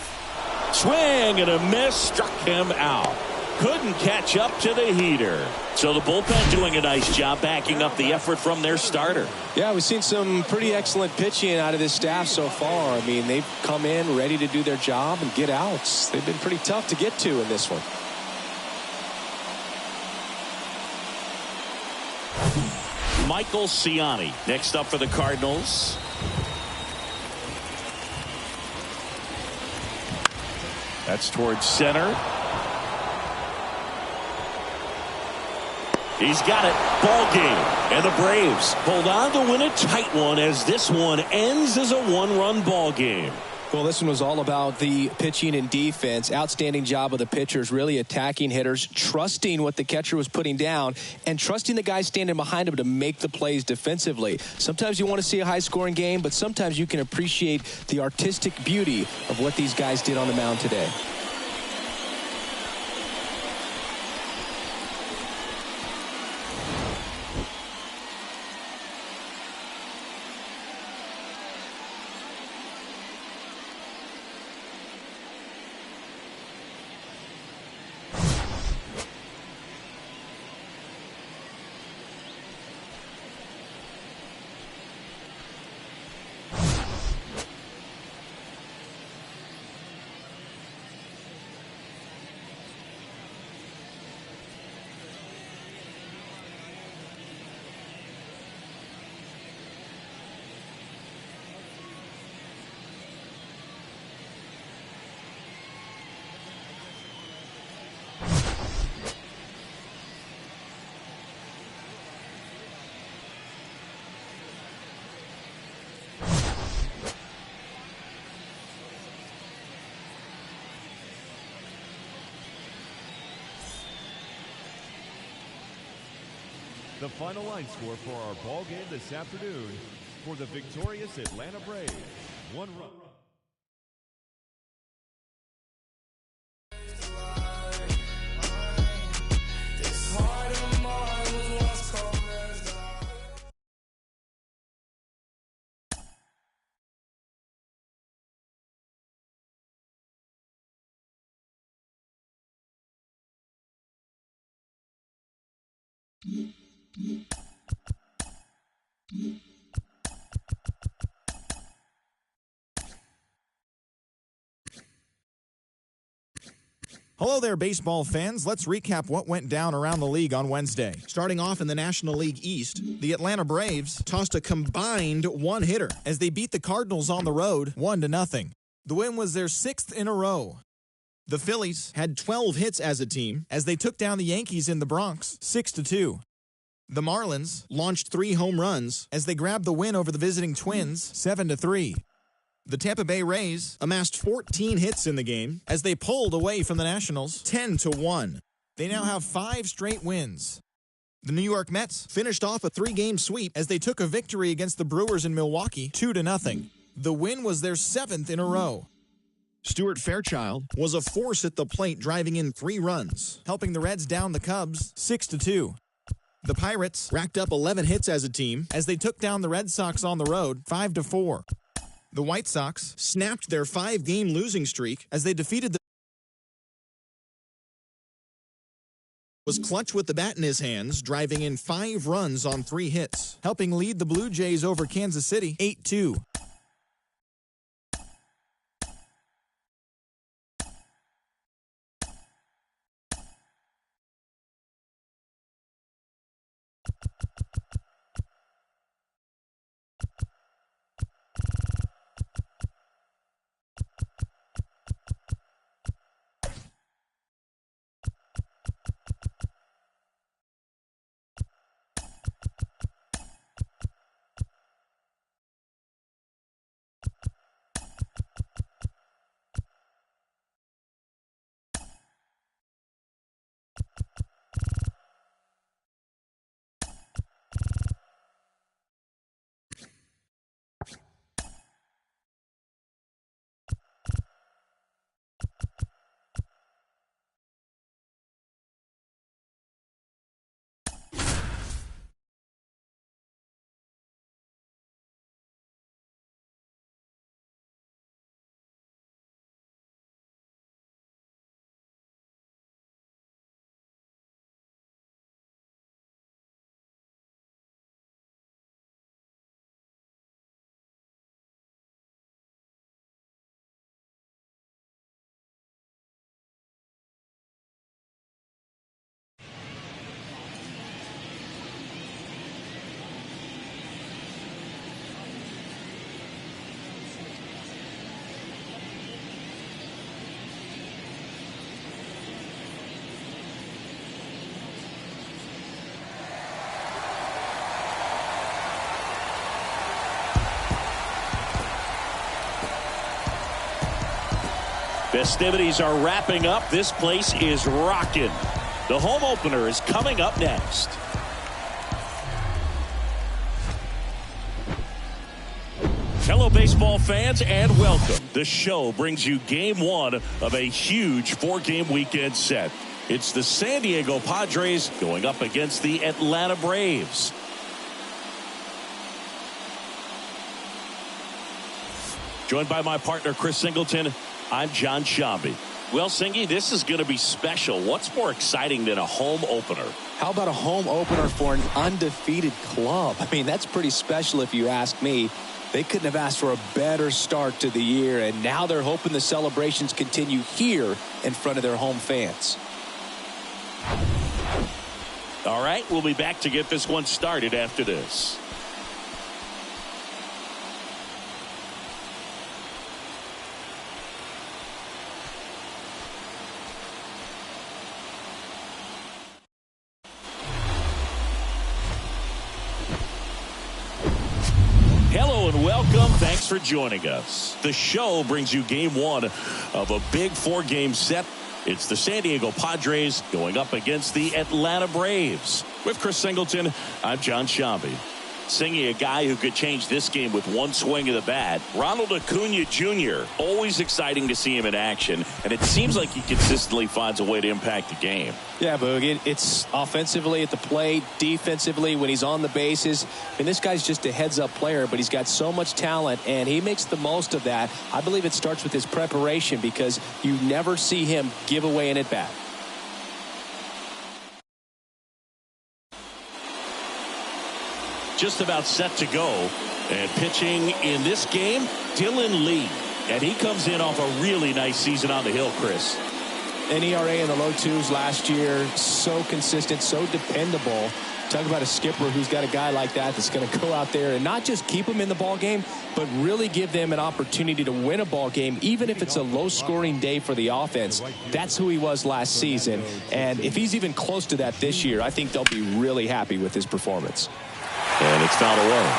A: Swing and a miss, struck him out. Couldn't catch up to the heater. So the bullpen doing a nice job backing up the effort from their starter.
B: Yeah, we've seen some pretty excellent pitching out of this staff so far. I mean, they've come in ready to do their job and get outs. They've been pretty tough to get to in this one.
A: Michael Ciani next up for the Cardinals. That's towards center. He's got it. Ball game. And the Braves hold on to win a tight one as this one ends as a 1-run ball game.
B: Well, this one was all about the pitching and defense. Outstanding job of the pitchers, really attacking hitters, trusting what the catcher was putting down, and trusting the guys standing behind him to make the plays defensively. Sometimes you want to see a high-scoring game, but sometimes you can appreciate the artistic beauty of what these guys did on the mound today.
D: The final line score for our ball game this afternoon for the victorious Atlanta Braves. 1 run.
G: Hello there, baseball fans. Let's recap what went down around the league on Wednesday. Starting off in the National League East, the Atlanta Braves tossed a combined 1-hitter as they beat the Cardinals on the road 1-0. The win was their 6th in a row. The Phillies had 12 hits as a team as they took down the Yankees in the Bronx 6-2. The Marlins launched 3 home runs as they grabbed the win over the visiting Twins 7-3. The Tampa Bay Rays amassed 14 hits in the game as they pulled away from the Nationals 10-1. They now have 5 straight wins. The New York Mets finished off a 3-game sweep as they took a victory against the Brewers in Milwaukee 2-0. The win was their 7th in a row. Stuart Fairchild was a force at the plate, driving in 3 runs, helping the Reds down the Cubs 6-2. The Pirates racked up 11 hits as a team as they took down the Red Sox on the road 5-4. The White Sox snapped their 5-game losing streak as they defeated the was clutch with the bat in his hands, driving in 5 runs on 3 hits, helping lead the Blue Jays over Kansas City 8-2.
A: Festivities are wrapping up. This place is rocking. The home opener is coming up next. Hello, baseball fans, and welcome. The show brings you game 1 of a huge 4-game weekend set. It's the San Diego Padres going up against the Atlanta Braves. Joined by my partner, Chris Singleton, I'm John Shambi. Well, Singy, this is going to be special. What's more exciting than a home opener?
B: How about a home opener for an undefeated club? I mean, that's pretty special if you ask me. They couldn't have asked for a better start to the year, and now they're hoping the celebrations continue here in front of their home fans.
A: All right, we'll be back to get this one started after this. Hello and welcome. Thanks for joining us. The show brings you game 1 of a big 4-game set. It's the San Diego Padres going up against the Atlanta Braves. With Chris Singleton, I'm John Shambi. Singy, a guy who could change this game with one swing of the bat. Ronald Acuna Jr., always exciting to see him in action, and it seems like he consistently finds a way to impact the game.
B: Yeah, Boog, it's offensively at the plate, defensively when he's on the bases. I mean, this guy's just a heads-up player, but he's got so much talent, and he makes the most of that. I believe it starts with his preparation because you never see him give away an at-bat.
A: Just about set to go, and pitching in this game, Dylan Lee, and he comes in off a really nice season on the hill, Chris.
B: An ERA in the low 2s last year, so consistent, so dependable. Talk about a skipper who's got a guy like that that's going to go out there and not just keep them in the ball game, but really give them an opportunity to win a ball game, even if it's a low-scoring day for the offense. That's who he was last season, and if he's even close to that this year, I think they'll be really happy with his performance.
A: And it's fouled away.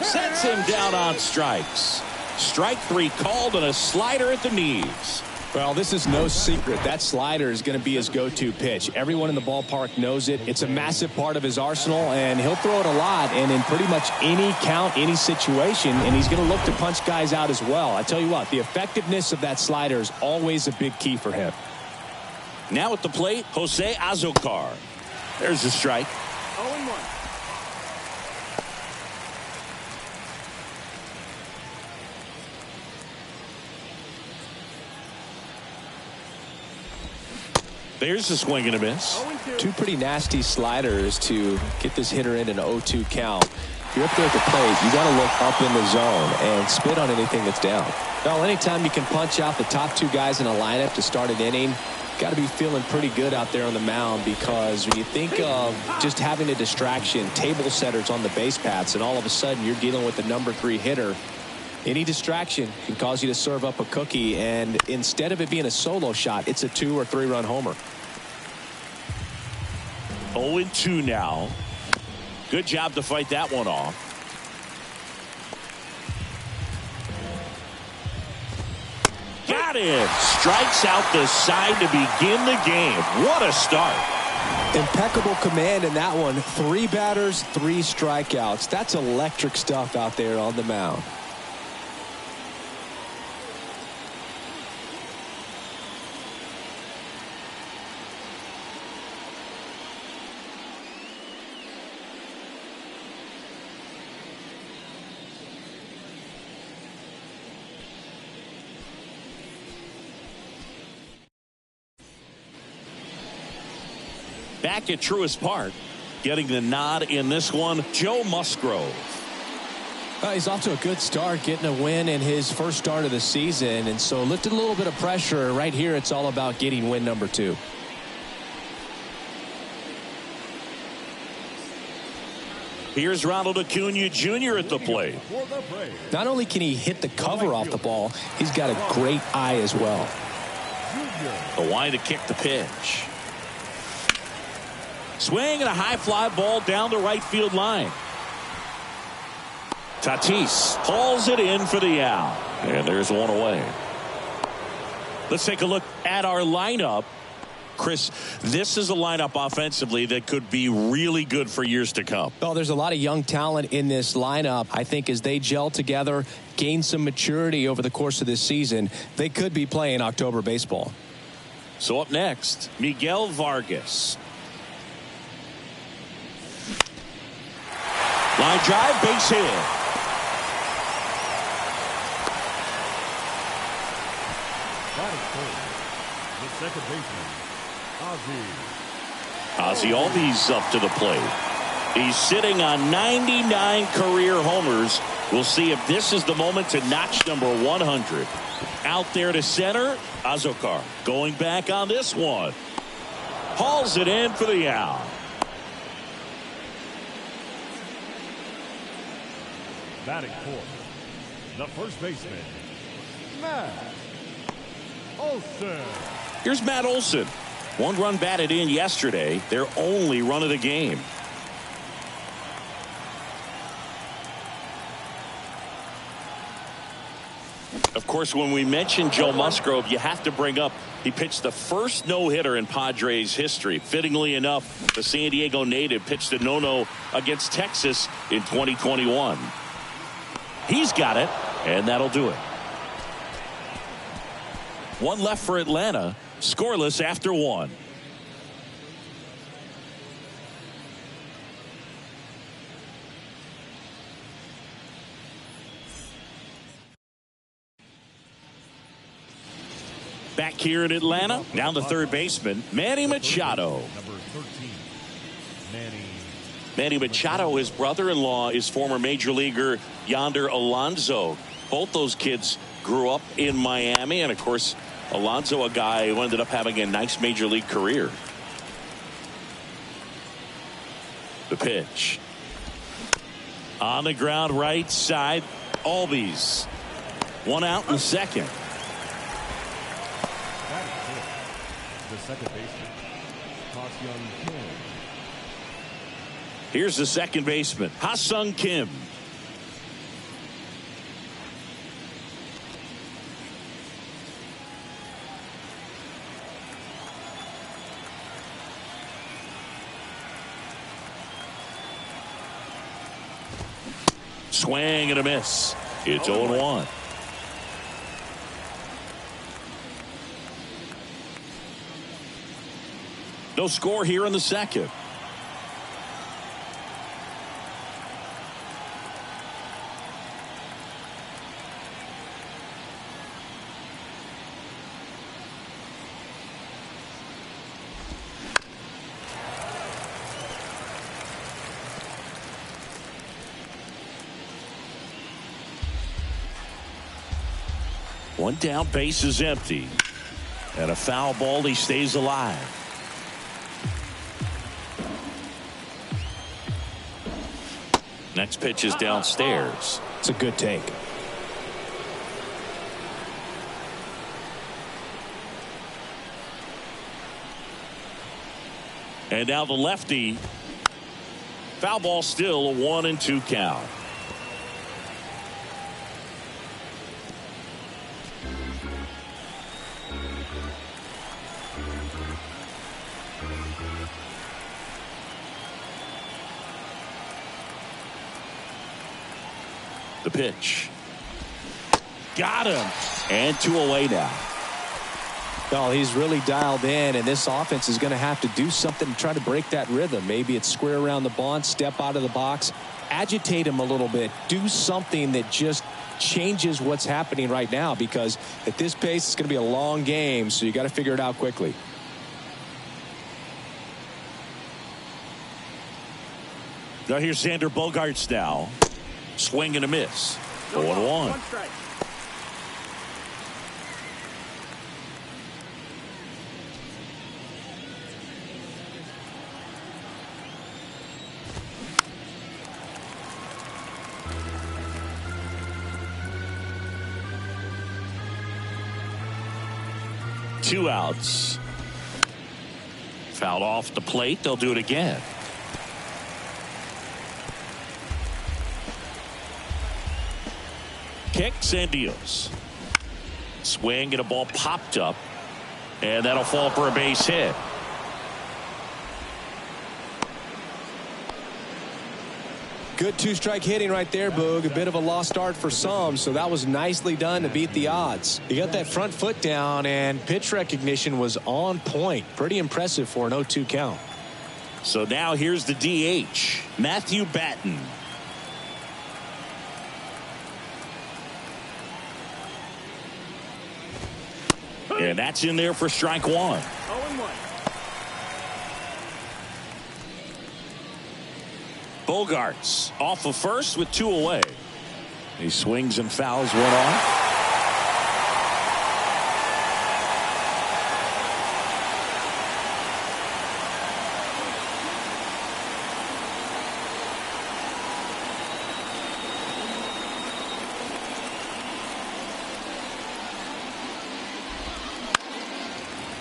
A: Sets him down on strikes. Strike 3 called and a slider at the knees.
B: Well, this is no secret. That slider is going to be his go-to pitch. Everyone in the ballpark knows it. It's a massive part of his arsenal, and he'll throw it a lot and in pretty much any count, any situation, and he's going to look to punch guys out as well. I tell you what, the effectiveness of that slider is always a big key for him.
A: Now at the plate, Jose Azocar. There's a strike.
F: 0-1.
A: There's a swing and a miss.
B: Two pretty nasty sliders to get this hitter in an 0-2 count. If you're up there at the plate, you got to look up in the zone and spit on anything that's down. Well, anytime you can punch out the top two guys in a lineup to start an inning, got to be feeling pretty good out there on the mound, because when you think of just having a distraction, table setters on the base paths, and all of a sudden you're dealing with the number 3 hitter, any distraction can cause you to serve up a cookie, and instead of it being a solo shot, it's a 2 or 3 run homer.
A: 0-2 now. Good job to fight that one off. Got him. Strikes out the side to begin the game. What a start.
B: Impeccable command in that one. 3 batters, 3 strikeouts. That's electric stuff out there on the mound.
A: Back at Truist Park, getting the nod in this one, Joe Musgrove.
B: He's off to a good start, getting a win in his first start of the season, and so lifted a little bit of pressure. Right here, it's all about getting win number 2.
A: Here's Ronald Acuna Jr. at the plate.
B: Not only can he hit the cover off the ball, he's got a great eye as well.
A: The line to kick the pitch. Swing and a high fly ball down the right field line. Tatis hauls it in for the out. And there's one away. Let's take a look at our lineup. Chris, this is a lineup offensively that could be really good for years to come.
B: Well, there's a lot of young talent in this lineup. I think as they gel together, gain some maturity over the course of this season, they could be playing October baseball.
A: So up next, Miguel Vargas. Line drive, base hit.
D: The second baseman,
A: Ozzie Albies up to the plate. He's sitting on 99 career homers. We'll see if this is the moment to notch number 100. Out there to center, Azokar going back on this one. Hauls it in for the out.
D: batting fourth, the first baseman, Matt Olson.
A: Here's Matt Olson. 1 run batted in yesterday, their only run of the game. Of course, when we mention Joe Musgrove, you have to bring up he pitched the first no-hitter in Padres history. Fittingly enough, the San Diego native pitched a no-no against Texas in 2021. He's got it, and that'll do it. 1 left for Atlanta, scoreless after 1. Back here in Atlanta, now the third baseman, Manny Machado.
D: Number 13,
A: Manny Machado, his brother-in-law, is former major leaguer Yonder Alonso. Both those kids grew up in Miami, and of course, Alonso, a guy who ended up having a nice major league career. The pitch. On the ground, right side, Albies. 1 out in the second.
D: the second baseman, Ha-Seong Kim.
A: Here's the second baseman, Ha-Seong Kim. Swing and a miss. It's 0-1. No score here in the second. One down, base is empty. And a foul ball, he stays alive. Next pitch is downstairs.
C: It's a good take.
A: And now the lefty. Foul ball, still a 1-2 count. The pitch. Got him. And 2 away now.
B: Well, he's really dialed in, and this offense is going to have to do something to try to break that rhythm. Maybe it's square around the bunt, step out of the box, agitate him a little bit, do something that just changes what's happening right now, because at this pace it's going to be a long game, so you got to figure it out quickly.
A: Now here's Xander Bogaerts now. Swing and a miss. 0-1.
F: 1 strike.
A: Two outs. Fouled off the plate. They'll do it again. Kicks and deals. Swing and a ball popped up. And that'll fall for a base hit.
B: Good 2-strike hitting right there, Boog. A bit of a lost start for some, so that was nicely done to beat the odds. He got that front foot down, and pitch recognition was on point. Pretty impressive for an 0-2 count.
A: So now here's the DH, Matthew Batten. And that's in there for strike 1.
F: 0-1.
A: Bogaerts off of first with 2 away. He swings and fouls one off.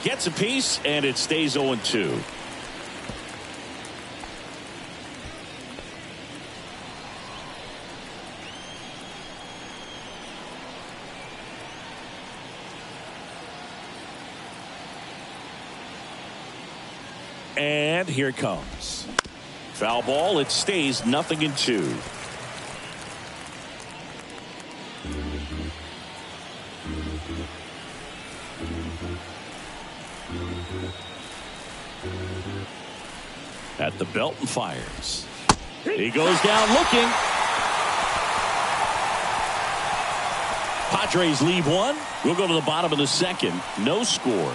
A: Gets a piece, and it stays 0-2. And here it comes. Foul ball. It stays 0-2. At the belt and fires. He goes down looking. Padres leave 1. We'll go to the bottom of the 2nd. No score.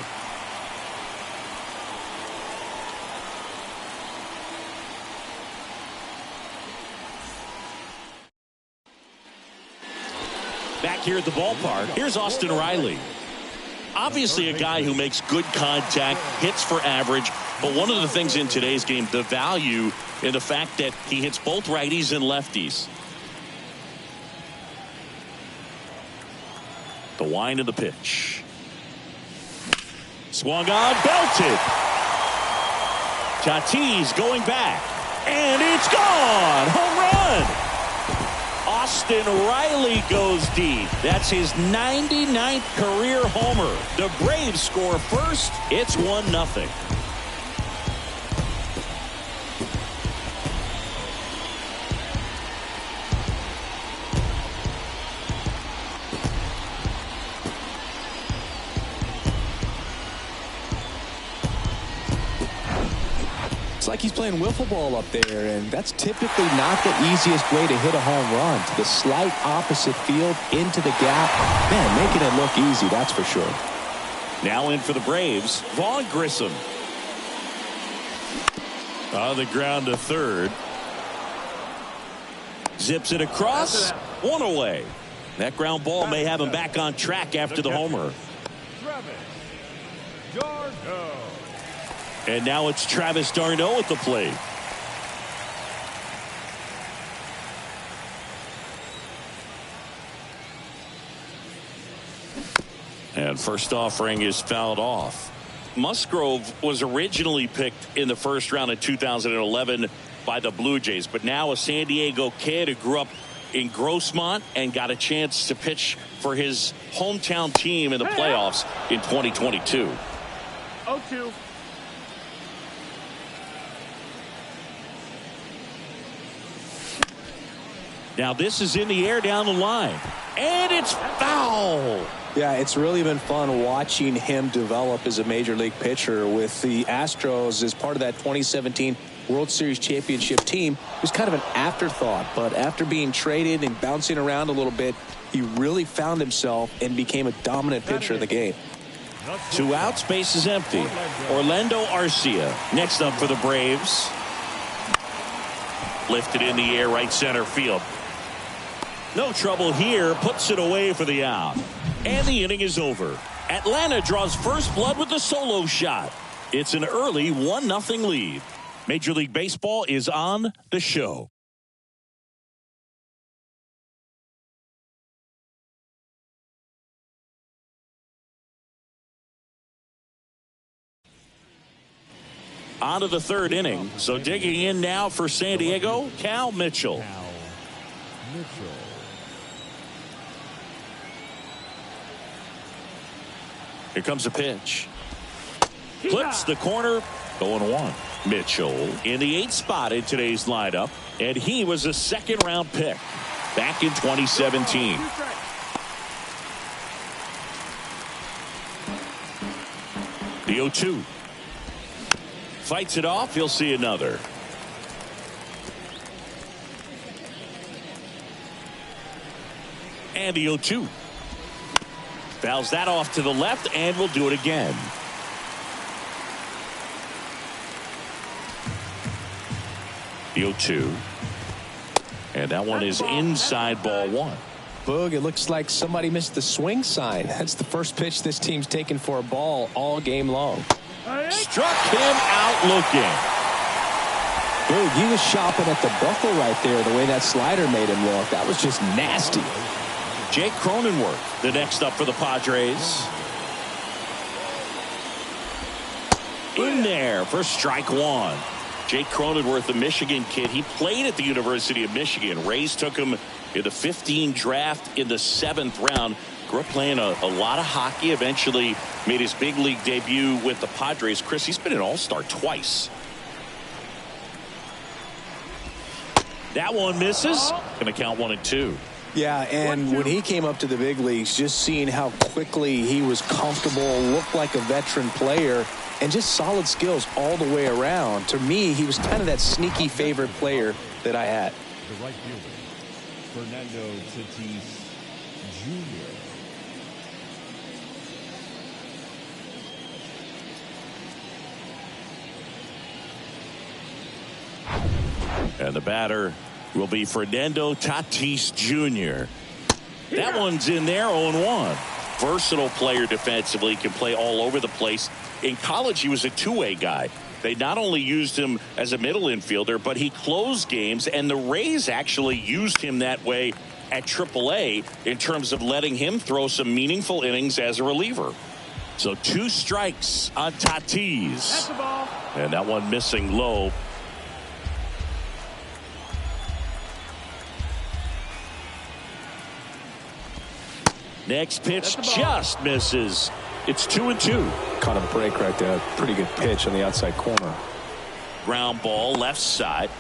A: Back here at the ballpark, here's Austin Riley. Obviously a guy who makes good contact, hits for average, but one of the things in today's game, the value in the fact that he hits both righties and lefties. The wind of the pitch. Swung on, belted. Tatis going back, and it's gone. Home run. Austin Riley goes deep. That's his 99th career homer. The Braves score first. It's 1-0.
B: It's like he's playing wiffle ball up there, and that's typically not the easiest way to hit a home run. To the slight opposite field, into the gap. Man, making it look easy, that's for sure.
A: Now in for the Braves, Vaughn Grissom. On the ground to third. Zips it across. 1 away. That ground ball may have him back on track after the homer. And now it's Travis d'Arnaud at the plate. And first offering is fouled off. Musgrove was originally picked in the first round in 2011 by the Blue Jays, but now a San Diego kid who grew up in Grossmont and got a chance to pitch for his hometown team in the playoffs in 2022.
F: 0-2.
A: Now this is in the air down the line, and it's foul.
B: Yeah, it's really been fun watching him develop as a major league pitcher with the Astros as part of that 2017 World Series championship team. It was kind of an afterthought, but after being traded and bouncing around a little bit, he really found himself and became a dominant pitcher in the game.
A: 2 outs, base is empty. Orlando Arcia next up for the Braves. Lifted in the air, right center field. No trouble here, puts it away for the out. And the inning is over. Atlanta draws first blood with the solo shot. It's an early 1-0 lead. Major League Baseball is on the show. On to the third inning. So digging in now for San Diego, Cal Mitchell. Here comes a pitch. Clips the corner. 0-1. Mitchell in the 8th spot in today's lineup, and he was a second-round pick back in 2017. The 0-2. Fights it off. He'll see another. And the 0-2. Fouls that off to the left, and will do it again. The 0-2. And that one is inside ball 1.
B: Boog, it looks like somebody missed the swing sign. That's the first pitch this team's taken for a ball all game long.
A: Struck him out looking.
B: Boog, he was shopping at the buckle right there, the way that slider made him look. That was just nasty.
A: Jake Cronenworth, the next up for the Padres. In there for strike 1. Jake Cronenworth, the Michigan kid, he played at the University of Michigan. Rays took him in the 15 draft in the 7th round. Grew up playing a lot of hockey. Eventually made his big league debut with the Padres. Chris, he's been an all-star twice. That one misses. Going to count 1-2.
B: Yeah, and when he came up to the big leagues, just seeing how quickly he was comfortable, looked like a veteran player, and just solid skills all the way around. To me, he was kind of that sneaky favorite player that I had.
D: The right fielder, Fernando Tatis Jr.
A: And the batter will be Fernando Tatis Jr. That one's in there, 0-1. Versatile player defensively, can play all over the place. In college, he was a two-way guy. They not only used him as a middle infielder, but he closed games, and the Rays actually used him that way at AAA in terms of letting him throw some meaningful innings as a reliever. So 2 strikes on Tatis.
F: That's the ball.
A: And that one missing low. Next pitch just misses. It's 2-2.
B: Caught a break right there. Pretty good pitch on the outside corner.
A: Ground ball left side.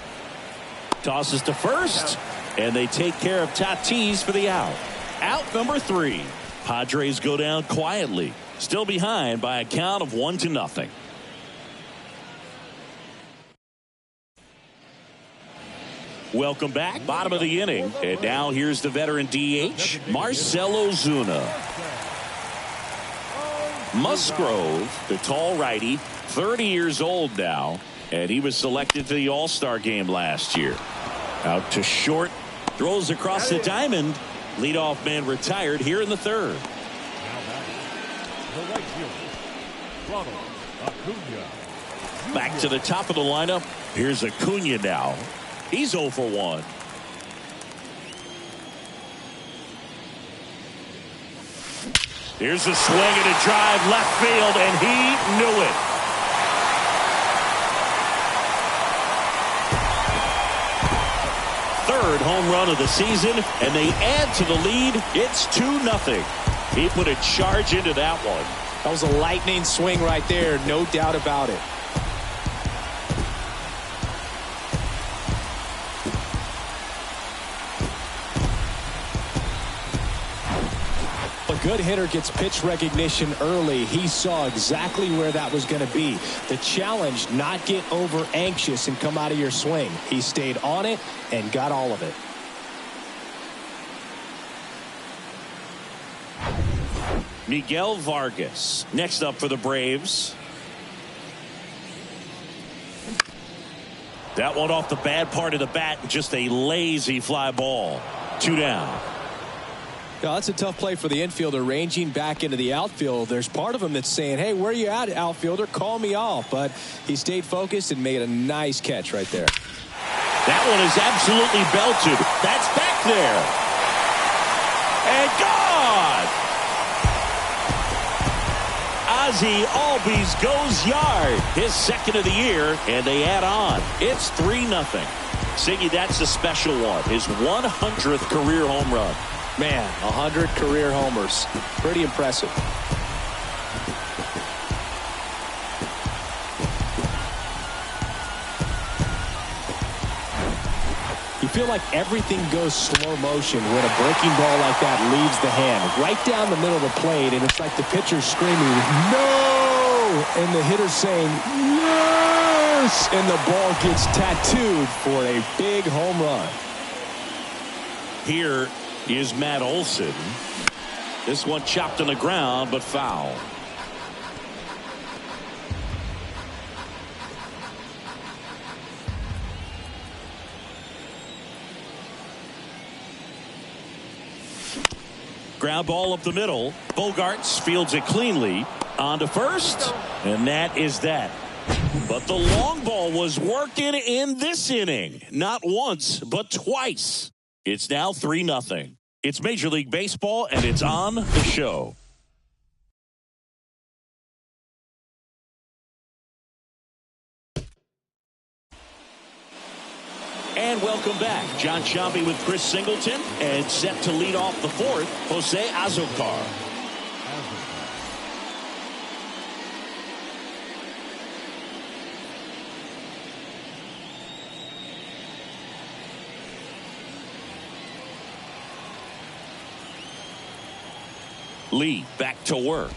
A: Tosses to first. And they take care of Tatis for the out. Out number 3. Padres go down quietly. Still behind by a count of 1-0. Welcome back. Bottom of the inning. And now here's the veteran DH, Marcell Ozuna. Musgrove, the tall righty, 30 years old now, and he was selected to the All-Star game last year. Out to short, throws across the diamond, Leadoff man retired here in the third.
D: Now batting, the right fielder, Ronald Acuna.
A: Back to the top of the lineup. Here's Acuna now. He's 0 for 1. Here's a swing and a drive left field, and he knew it. Third home run of the season, and they add to the lead. It's 2-0. He put a charge into that one.
B: That was a lightning swing right there, no doubt about it. A good hitter gets pitch recognition early. He saw exactly where that was going to be. The challenge, not get over anxious and come out of your swing. He stayed on it and got all of it.
A: Miguel Vargas next up for the Braves. That one off the bad part of the bat, just a lazy fly ball. 2 down.
B: Now, that's a tough play for the infielder, ranging back into the outfield. There's part of him that's saying, hey, where you at, outfielder? Call me off. But he stayed focused and made a nice catch right there.
A: That one is absolutely belted. That's back there. And gone. Ozzie Albies goes yard. His second of the year, and they add on. It's 3-0. Siggy, that's a special one. His 100th career home run.
B: Man, 100 career homers. Pretty impressive. You feel like everything goes slow motion when a breaking ball like that leaves the hand right down the middle of the plate, and it's like the pitcher screaming, no! And the hitter saying, yes! And the ball gets tattooed for a big home run.
A: Here is Matt Olson. This one chopped on the ground, but foul. Ground ball up the middle. Bogarts fields it cleanly. On to first. And that is that. But the long ball was working in this inning. Not once, but twice. It's now 3-0. It's Major League Baseball, and it's on the show. And welcome back. John Sciambi with Chris Singleton, and set to lead off the fourth, Jose Azocar. Lee back to work.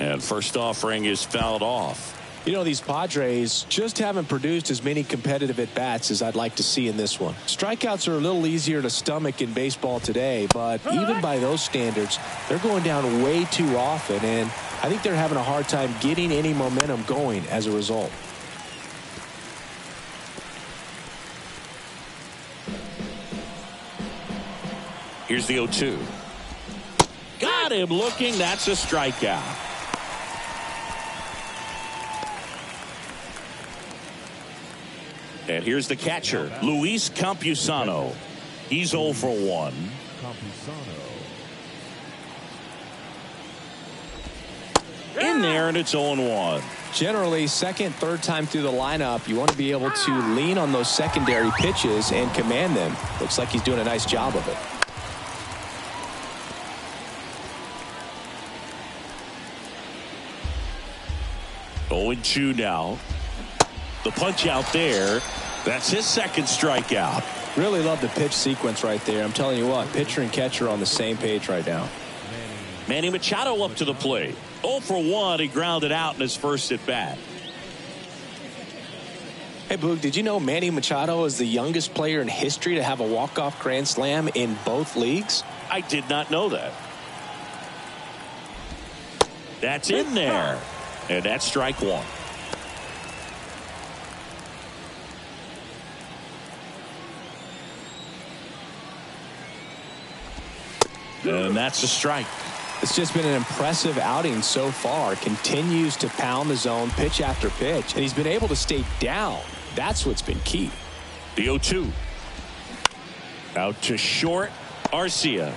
A: And first offering is fouled off.
B: You know, these Padres just haven't produced as many competitive at-bats as I'd like to see in this one. Strikeouts are a little easier to stomach in baseball today, but even by those standards, they're going down way too often, and I think they're having a hard time getting any momentum going as a result.
A: Here's the 0-2. Got him looking. That's a strikeout. And here's the catcher, Luis Campusano. He's 0 for 1. In there, and it's 0-1.
B: Generally, second, third time through the lineup, you want to be able to lean on those secondary pitches and command them. Looks like he's doing a nice job of it.
A: Going 2 now. The punch out there. That's his second strikeout.
B: Really love the pitch sequence right there. I'm telling you what, pitcher and catcher are on the same page right now.
A: Manny Machado up to the plate. 0 for 1. He grounded out in his first at bat.
B: Hey, Boog, did you know Manny Machado is the youngest player in history to have a walk-off grand slam in both leagues?
A: I did not know that. That's in there. And that's strike 1. And that's a strike.
B: It's just been an impressive outing so far. Continues to pound the zone pitch after pitch, and he's been able to stay down. That's what's been key.
A: The 0-2. Out to short. Arcia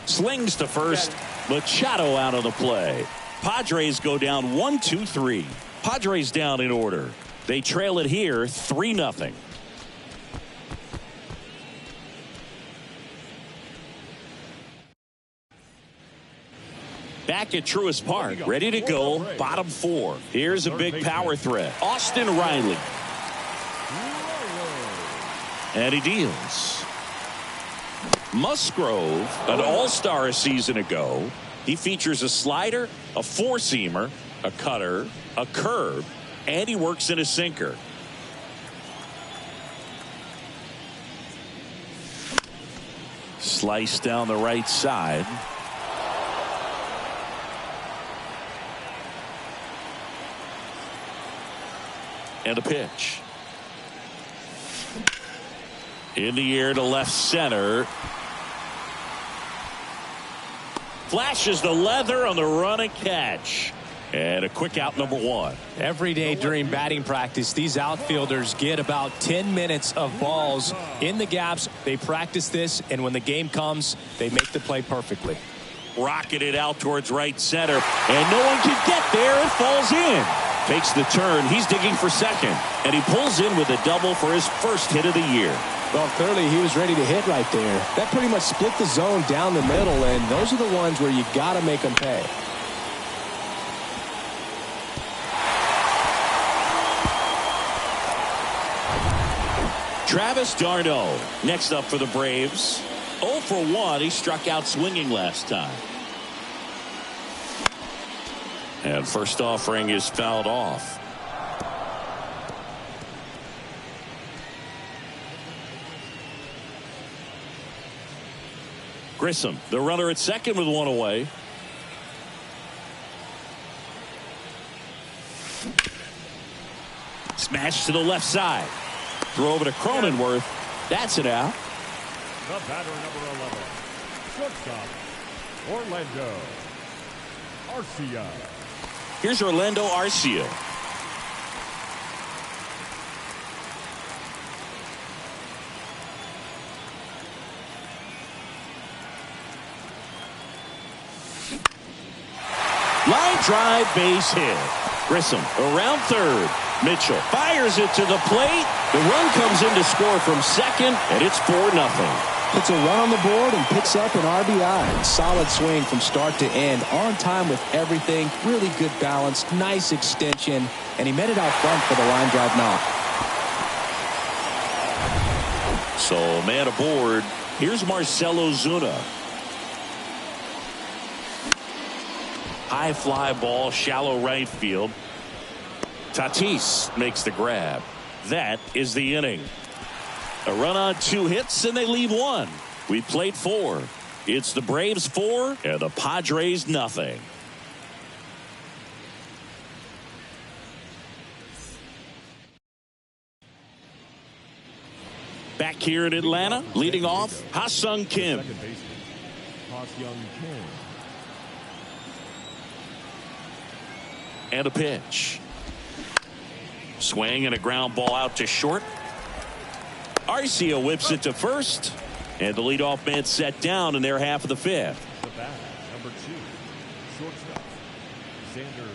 A: slings to first. Machado out of the play. Padres go down 1-2-3. Padres down in order. They trail it here 3-0. Back at Truist Park, ready to go, bottom 4. Here's a big power threat. Austin Riley. And he deals. Musgrove, an all-star a season ago. He features a slider, a four-seamer, a cutter, a curve, and he works in a sinker. Slice down the right side. And a pitch. In the air to left center. Flashes the leather on the run and catch. And a quick out, number 1.
B: Every day during batting practice, these outfielders get about 10 minutes of balls in the gaps. They practice this, and when the game comes, they make the play perfectly.
A: Rocketed out towards right center, and no one can get there. It falls in. Takes the turn. He's digging for second, and he pulls in with a double for his first hit of the year.
B: Well, clearly he was ready to hit right there. That pretty much split the zone down the middle, and those are the ones where you got to make them pay.
A: Travis d'Arnaud next up for the Braves. 0 for 1. He struck out swinging last time. And first offering is fouled off. Grissom, the runner at second with one away. Smash to the left side. Throw over to Cronenworth. That's it out.
D: The batter, number 11, shortstop, Orlando Arcia.
A: Here's Orlando Arcia. Line drive, base hit. Grissom around third. Mitchell fires it to the plate. The run comes in to score from second, and it's 4-0.
B: Puts a run on the board and picks up an RBI. Solid swing from start to end. On time with everything. Really good balance. Nice extension. And he made it out front for the line drive knock.
A: So man aboard. Here's Marcelo Zuna. High fly ball, shallow right field. Tatis makes the grab. That is the inning. A run on 2 hits, and they leave 1. We played 4. It's the Braves 4 and the Padres nothing. Back here in Atlanta, leading off, Ha-Sung Kim.
D: Second baseman, Ha-Sung Kim.
A: And a pitch. Swing and a ground ball out to short. Arcia whips it to first, and the leadoff man set down in their half of the 5th.
D: The bat, number 2, shortstop, Xander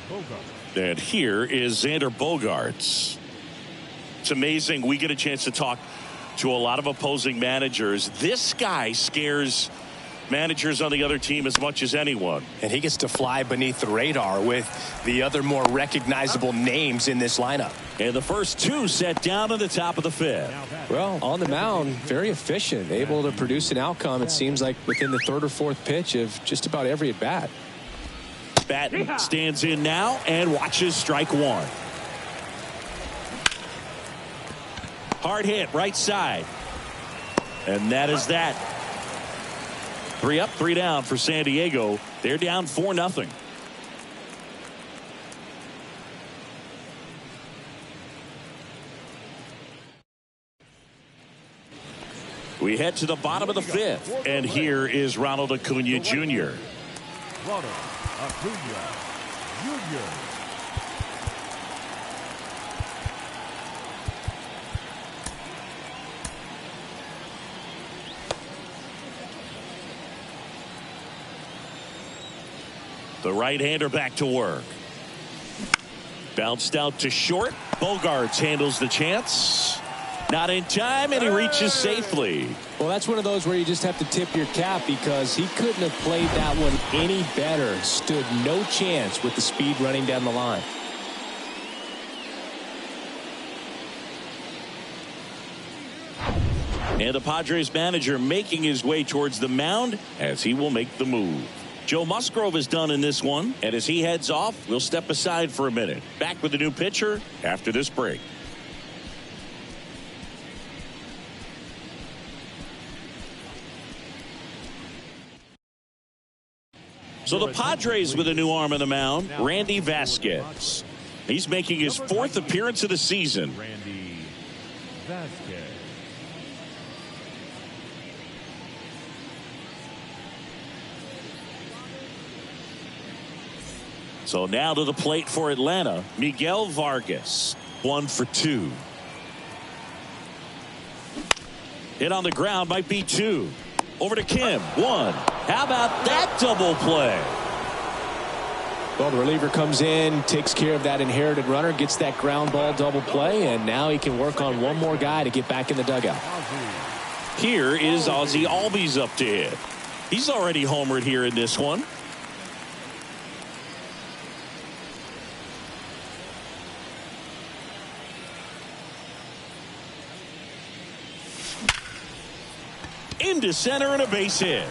D: Bogaerts.
A: And here is Xander Bogaerts. It's amazing. We get a chance to talk to a lot of opposing managers. This guy scares managers on the other team as much as anyone.
B: And he gets to fly beneath the radar with the other more recognizable names in this lineup.
A: And the first 2 set down at the top of the 5th.
B: Well, on the mound, very efficient, able to produce an outcome, it seems like, within the 3rd or 4th pitch of just about every at bat.
A: Batten stands in now and watches strike 1. Hard hit, right side. And that is that. 3 up, 3 down for San Diego. They're down 4-0. We head to the bottom of the fifth, and here is Ronald Acuna Jr.
D: Ronald Acuna Jr.
A: The right-hander back to work. Bounced out to short. Bogarts handles the chance. Not in time, and he reaches safely.
C: Well, that's one of those where you just have to tip your cap because he couldn't have played that one any better. Stood no chance with the speed running down the line.
A: And the Padres manager making his way towards the mound as he will make the move. Joe Musgrove is done in this one, and as he heads off, we'll step aside for a minute. Back with a new pitcher after this break. So the Padres with a new arm on the mound, Randy Vasquez. He's making his fourth appearance of the season.
D: Randy Vasquez.
A: So now to the plate for Atlanta, Miguel Vargas. 1 for 2. Hit on the ground, might be 2. Over to Kim. 1. How about that double play?
C: Well, the reliever comes in, takes care of that inherited runner, gets that ground ball double play, and now he can work on one more guy to get back in the dugout.
A: Here is Ozzie Albies up to hit. He's already homered here in this one. Into center and a base hit.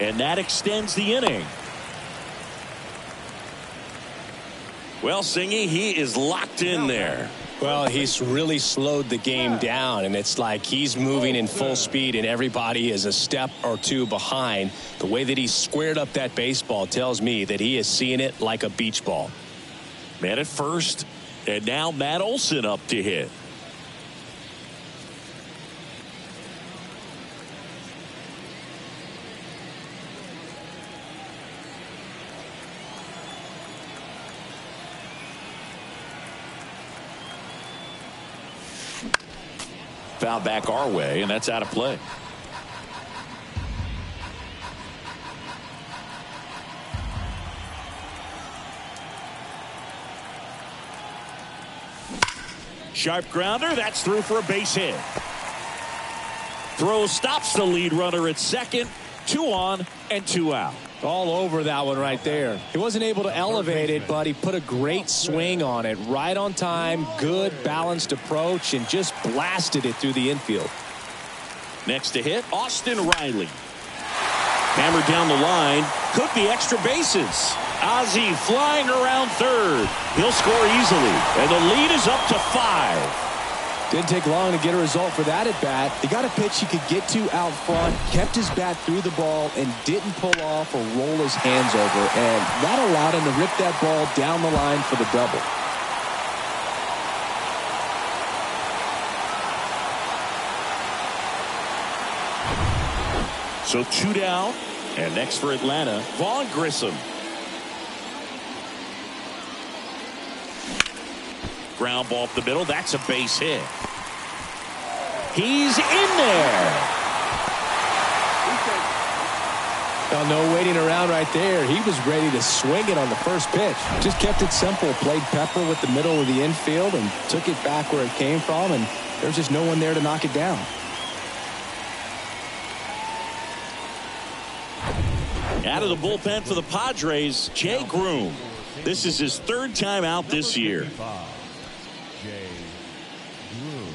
A: And that extends the inning. Well, Singy, he is locked in there.
B: Well, he's really slowed the game down, and it's like he's moving in full speed, and everybody is a step or two behind. The way that he squared up that baseball tells me that he is seeing it like a beach ball.
A: Man at first, and now Matt Olson up to hit. Foul back our way, and that's out of play. Sharp grounder, that's through for a base hit. Throw stops the lead runner at second. 2 on and 2 out.
C: All over that one right there. He wasn't able to elevate it, but he put a great swing on it. Right on time, good balanced approach, and just blasted it through the infield.
A: Next to hit, Austin Riley. Hammered down the line. Could be extra bases. Ozzie flying around third. He'll score easily, and the lead is up to 5.
C: Didn't take long to get a result for that at bat. He got a pitch he could get to out front, kept his bat through the ball, and didn't pull off or roll his hands over. And that allowed him to rip that ball down the line for the double.
A: So 2 down, and next for Atlanta, Vaughn Grissom. Ground ball up the middle. That's a base hit. He's in there.
C: Well, no waiting around right there. He was ready to swing it on the first pitch. Just kept it simple. Played pepper with the middle of the infield and took it back where it came from. And there's just no one there to knock it down.
A: Out of the bullpen for the Padres, Jay Groom. This is his 3rd time out this year.
D: Jay Groom.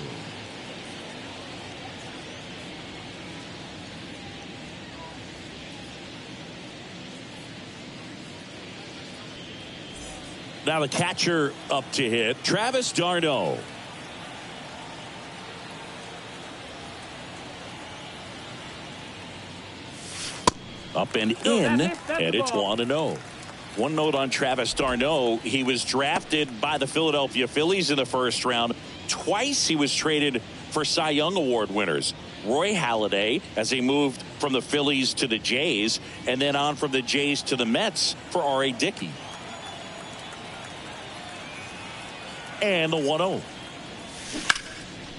A: Now the catcher up to hit, Travis d'Arnaud. Up and in, and it's 1-0. One note on Travis d'Arnaud. He was drafted by the Philadelphia Phillies in the first round. Twice he was traded for Cy Young Award winners. Roy Halladay as he moved from the Phillies to the Jays, and then on from the Jays to the Mets for R.A. Dickey. And the 1-0.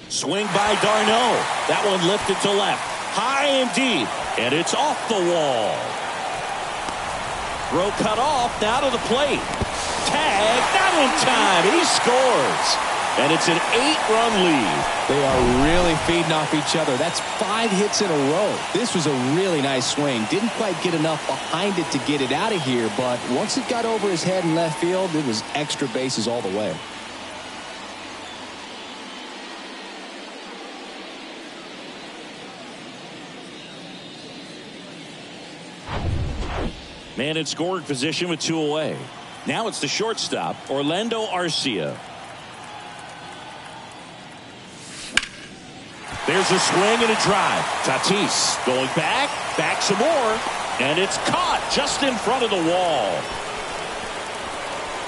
A: Swing by Darno. That one lifted to left. High and deep. And it's off the wall. Throw cut off. Now to the plate. Tag. Not in time. He scores. And it's an 8-run lead.
B: They are really feeding off each other. That's 5 hits in a row. This was a really nice swing. Didn't quite get enough behind it to get it out of here, but once it got over his head in left field, it was extra bases all the way.
A: Man in scoring position with 2 away. Now it's the shortstop, Orlando Arcia. There's a swing and a drive. Tatis going back some more, and it's caught just in front of the wall.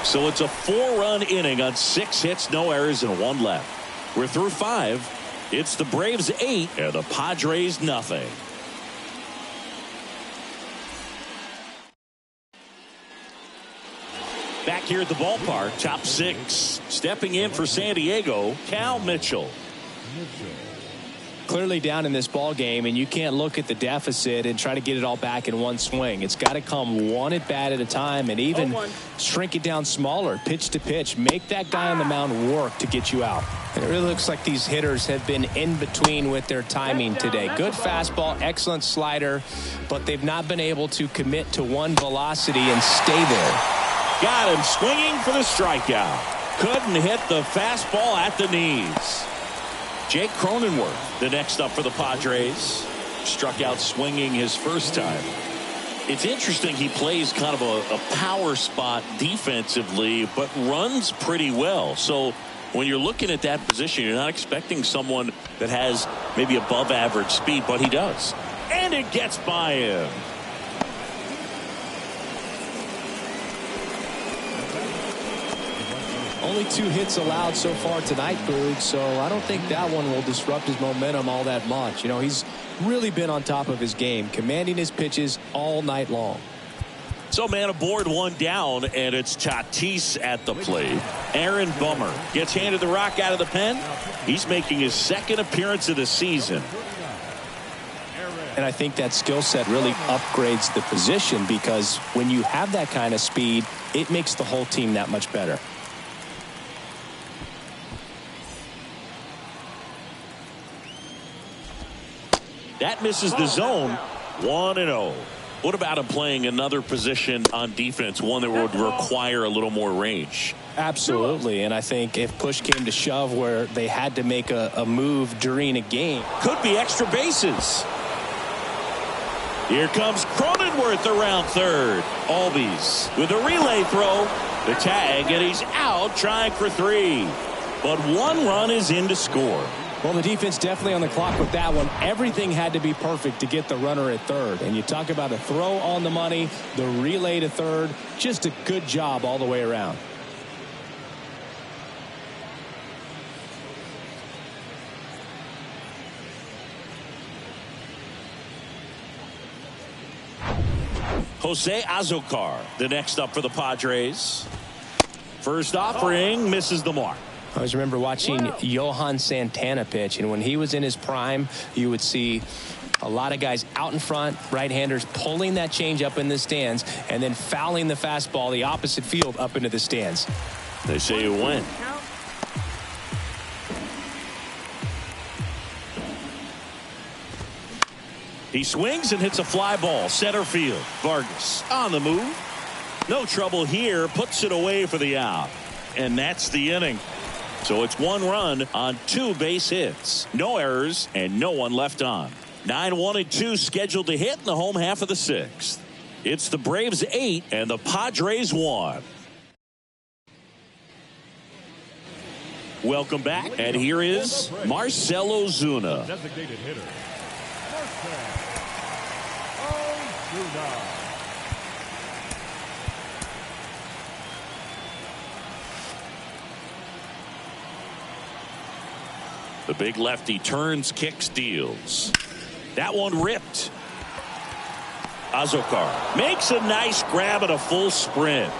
A: So it's a 4-run inning on 6 hits, no errors, and 1 left. We're through 5. It's the Braves 8 and the Padres nothing. Back here at the ballpark, top 6. Stepping in for San Diego, Cal Mitchell.
B: Clearly down in this ball game, and you can't look at the deficit and try to get it all back in one swing. It's got to come one at bat at a time, and even shrink it down smaller, pitch to pitch. Make that guy on the mound work to get you out. And it really looks like these hitters have been in between with their timing today. Good fastball, excellent slider, but they've not been able to commit to one velocity and stay there.
A: Got him swinging for the strikeout. Couldn't hit the fastball at the knees. Jake Cronenworth, the next up for the Padres. Struck out swinging his first time. It's interesting, he plays kind of a power spot defensively, but runs pretty well. So when you're looking at that position, you're not expecting someone that has maybe above average speed, but he does. And it gets by him.
B: Only 2 hits allowed so far tonight, Boog, so I don't think that one will disrupt his momentum all that much. You know, he's really been on top of his game, commanding his pitches all night long.
A: So man aboard, 1 down, and it's Tatis at the plate. Aaron Bummer gets handed the rock out of the pen. He's making his 2nd appearance of the season.
B: And I think that skill set really upgrades the position, because when you have that kind of speed, it makes the whole team that much better.
A: That misses the zone. 1-0. What about him playing another position on defense, one that would require a little more range?
B: Absolutely, and I think if push came to shove where they had to make a move during a game.
A: Could be extra bases. Here comes Cronenworth around third. Albies with a relay throw. The tag, and he's out trying for 3. But 1 run is in to score.
B: Well, the defense definitely on the clock with that one. Everything had to be perfect to get the runner at third. And you talk about a throw on the money, the relay to third, just a good job all the way around.
A: Jose Azocar, the next up for the Padres. First offering misses the mark.
B: I always remember watching Johan Santana pitch, and when he was in his prime, you would see a lot of guys out in front, right-handers pulling that change up in the stands and then fouling the fastball the opposite field up into the stands.
A: They say you win. He swings and hits a fly ball center field. Vargas on the move. No trouble here. Puts it away for the out. And that's the inning. So it's 1 run on 2 base hits. No errors and no one left on. 9-1-2 scheduled to hit in the home half of the 6th. It's the Braves 8 and the Padres 1. Welcome back, and here is Marcell Ozuna.
D: Designated hitter, Marcell Ozuna.
A: The big lefty turns, kicks, deals. That one ripped. Azokar makes a nice grab at a full sprint.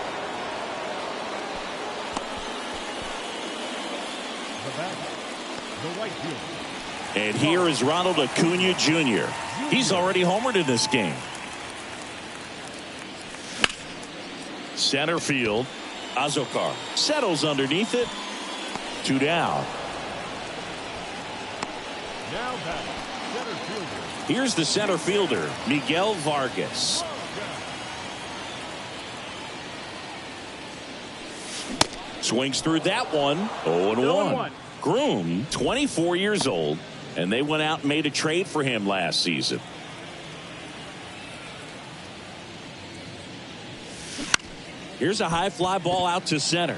A: And here is Ronald Acuna Jr. He's already homered in this game. Center field. Azokar settles underneath it. 2 down.
D: Now back, center fielder.
A: Here's the center fielder, Miguel Vargas. Swings through that one. 0-1. Groom, 24 years old, and they went out and made a trade for him last season. Here's a high fly ball out to center.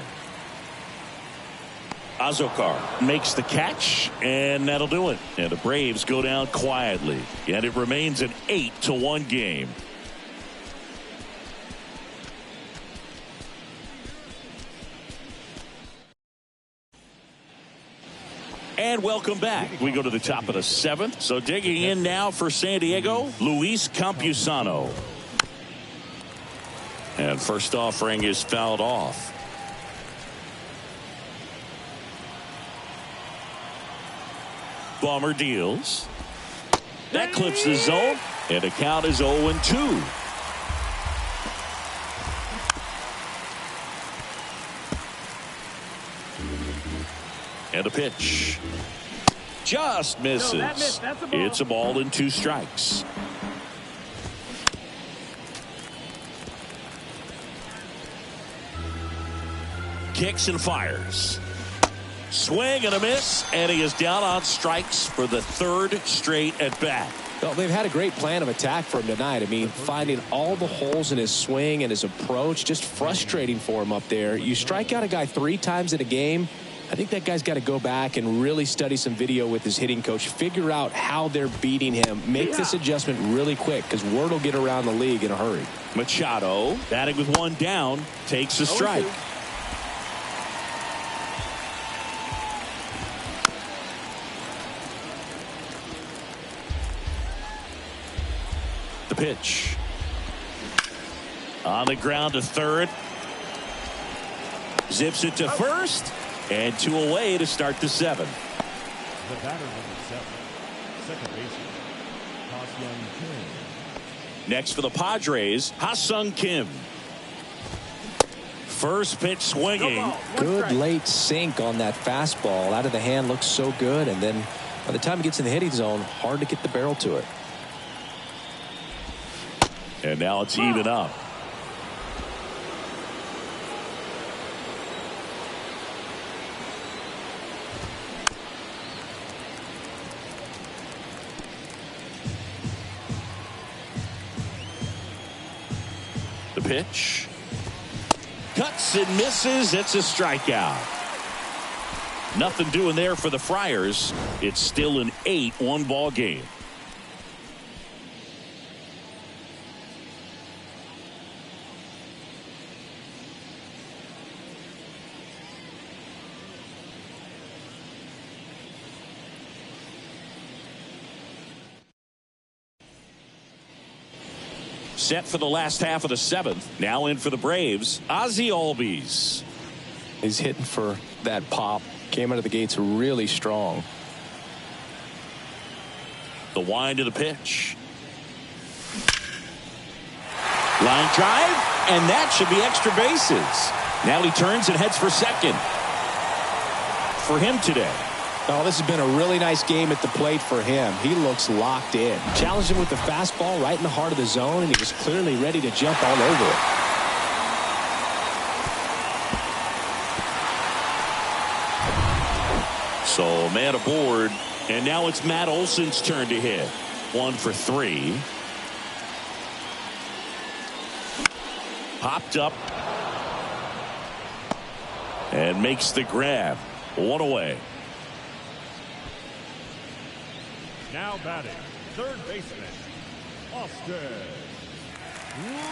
A: Azokar makes the catch, and that'll do it. And the Braves go down quietly, and it remains an 8-1 game. And welcome back. We go to the top of the 7th. So digging in now for San Diego, Luis Campusano. And first offering is fouled off. Bomber deals. That clips the zone, and the count is 0-2. And a pitch. Just misses. It's a ball and 2 strikes. Kicks and fires. Swing and a miss, and he is down on strikes for the 3rd straight at bat.
B: Well, they've had a great plan of attack for him tonight. I mean, finding all the holes in his swing and his approach, just frustrating for him up there. You strike out a guy 3 times in a game, I think that guy's got to go back and really study some video with his hitting coach, figure out how they're beating him, make this adjustment really quick, because word will get around the league in a hurry.
A: Machado, batting with 1 down, takes a strike. The pitch. On the ground to third. Zips it to first. And 2 away to start the 7th.
D: The batter number 7, second baseman, Ha-Sung Kim.
A: Next for the Padres, Ha-Sung Kim. First pitch swinging.
B: Good late sink on that fastball. Out of the hand, looks so good. And then by the time it gets in the hitting zone, hard to get the barrel to it.
A: And now it's even up. The pitch. Cuts and misses. It's a strikeout. Nothing doing there for the Friars. It's still an 8-1 ball game. Set for the last half of the 7th. Now in for the Braves, Ozzie Albies.
B: He's hitting for that pop. Came out of the gates really strong.
A: The wind of the pitch. Line drive, and that should be extra bases. Now he turns and heads for second. For him today.
B: Oh, this has been a really nice game at the plate for him. He looks locked in. Challenged him with the fastball right in the heart of the zone, and he was clearly ready to jump all over it.
A: So man aboard, and now it's Matt Olson's turn to hit. 1 for 3. Popped up. And makes the grab. 1 away.
D: Now batting, third baseman,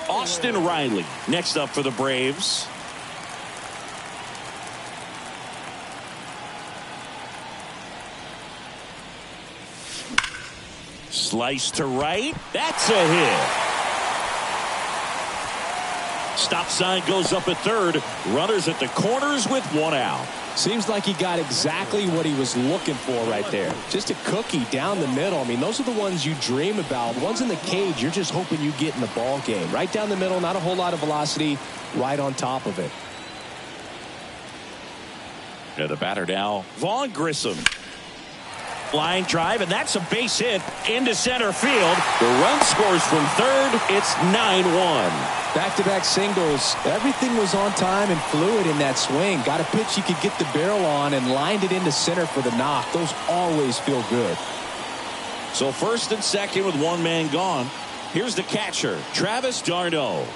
A: Austin Riley next up for the Braves. Slice to right. That's a hit. Stop sign goes up at third. Runners at the corners with one out.
C: Seems like he got exactly what he was looking for right there. Just a cookie down the middle. I mean, those are the ones you dream about. The ones in the cage, you're just hoping you get in the ball game. Right down the middle, not a whole lot of velocity, right on top of it.
A: And the batter now, Vaughn Grissom. Line drive, and that's a base hit into center field. The run scores from third. It's 9-1.
C: Back-to-back singles. Everything was on time and fluid in that swing. Got a pitch he could get the barrel on and lined it into center for the knock. Those always feel good.
A: So first and second with one man gone. Here's the catcher, Travis d'Arnaud.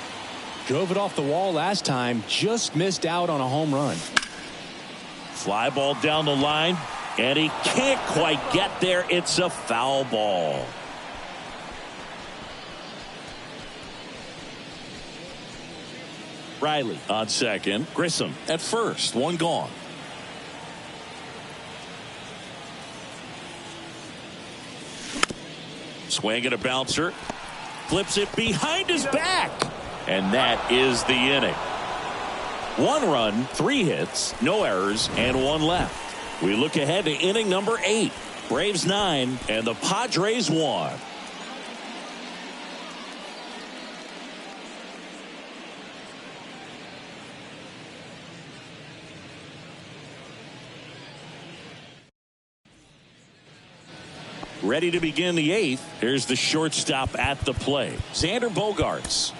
C: Drove it off the wall last time. Just missed out on a home run.
A: Fly ball down the line. And he can't quite get there. It's a foul ball. Riley on second. Grissom at first. One gone. Swing and a bouncer. Flips it behind his back. And that is the inning. One run, 3 hits, no errors, and 1 left. We look ahead to inning number 8. Braves 9 and the Padres 1. Ready to begin the 8th. Here's the shortstop at the plate, Xander Bogaerts.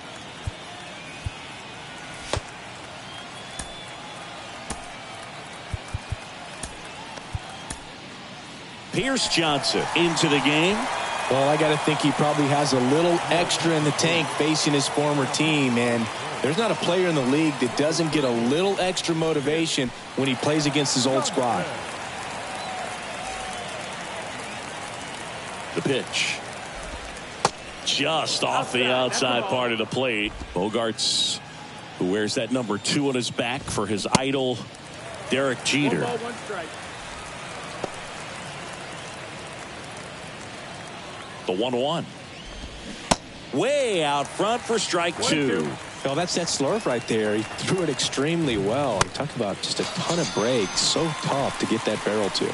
A: Pierce Johnson into the game.
C: Well, I got to think he probably has a little extra in the tank facing his former team, and there's not a player in the league that doesn't get a little extra motivation when he plays against his old squad.
A: The pitch. Just off the outside part of the plate. Bogaerts, who wears that number 2 on his back for his idol, Derek Jeter.
F: 1 ball, 1 strike.
A: The 1-1. Way out front for strike 2.
C: Well, that's that slurve right there. He threw it extremely well. Talk about just a ton of breaks. So tough to get that barrel to.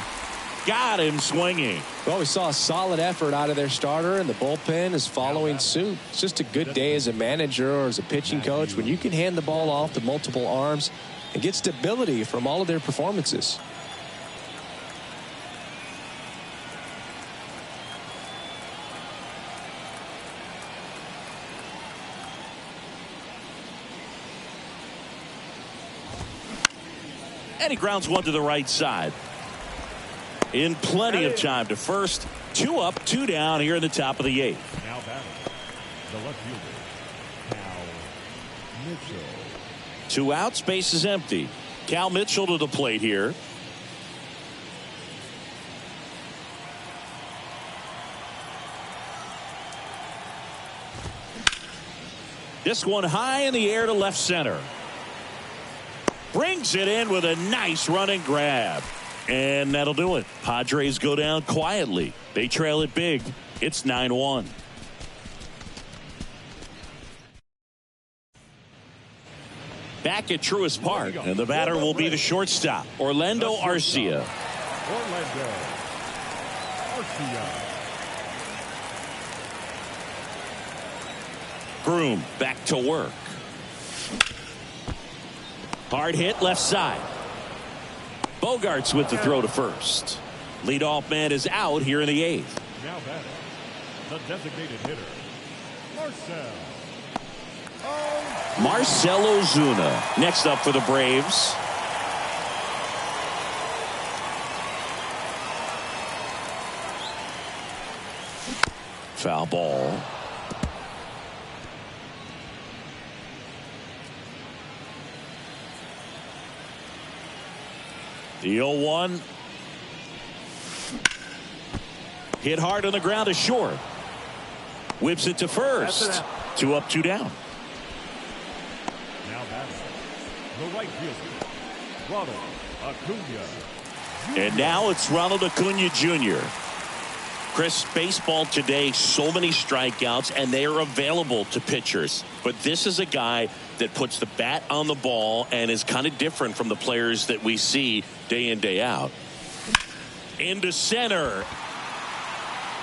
A: Got him swinging.
C: Well, we saw a solid effort out of their starter, and the bullpen is following suit. It's just a good day as a manager or as a pitching coach when you can hand the ball off to multiple arms and get stability from all of their performances.
A: And he grounds one to the right side. In plenty of time to first. 2 up, 2 down here in the top of the 8th.
D: Now batting, the left fielder, Cal Mitchell.
A: 2 outs, base is empty. Cal Mitchell to the plate here. This one high in the air to left center. Brings it in with a nice running grab. And that'll do it. Padres go down quietly. They trail it big. It's 9-1. Back at Truist Park, and the batter will be the shortstop, Orlando Arcia.
D: Orlando Arcia.
A: Groom back to work. Hard hit left side. Bogaerts with the throw to first. Leadoff man is out here in the 8th.
D: Now batting, the designated hitter,
A: Marcell Ozuna next up for the Braves. Foul ball. The 0-1. Hit hard on the ground to short. Whips it to first. 2 up, 2 down.
D: Now batting, the right fielder, Ronald Acuna.
A: And now it's Ronald Acuna Jr. Chris, baseball today, so many strikeouts, and they are available to pitchers. But this is a guy that puts the bat on the ball and is kind of different from the players that we see day in, day out. Into center.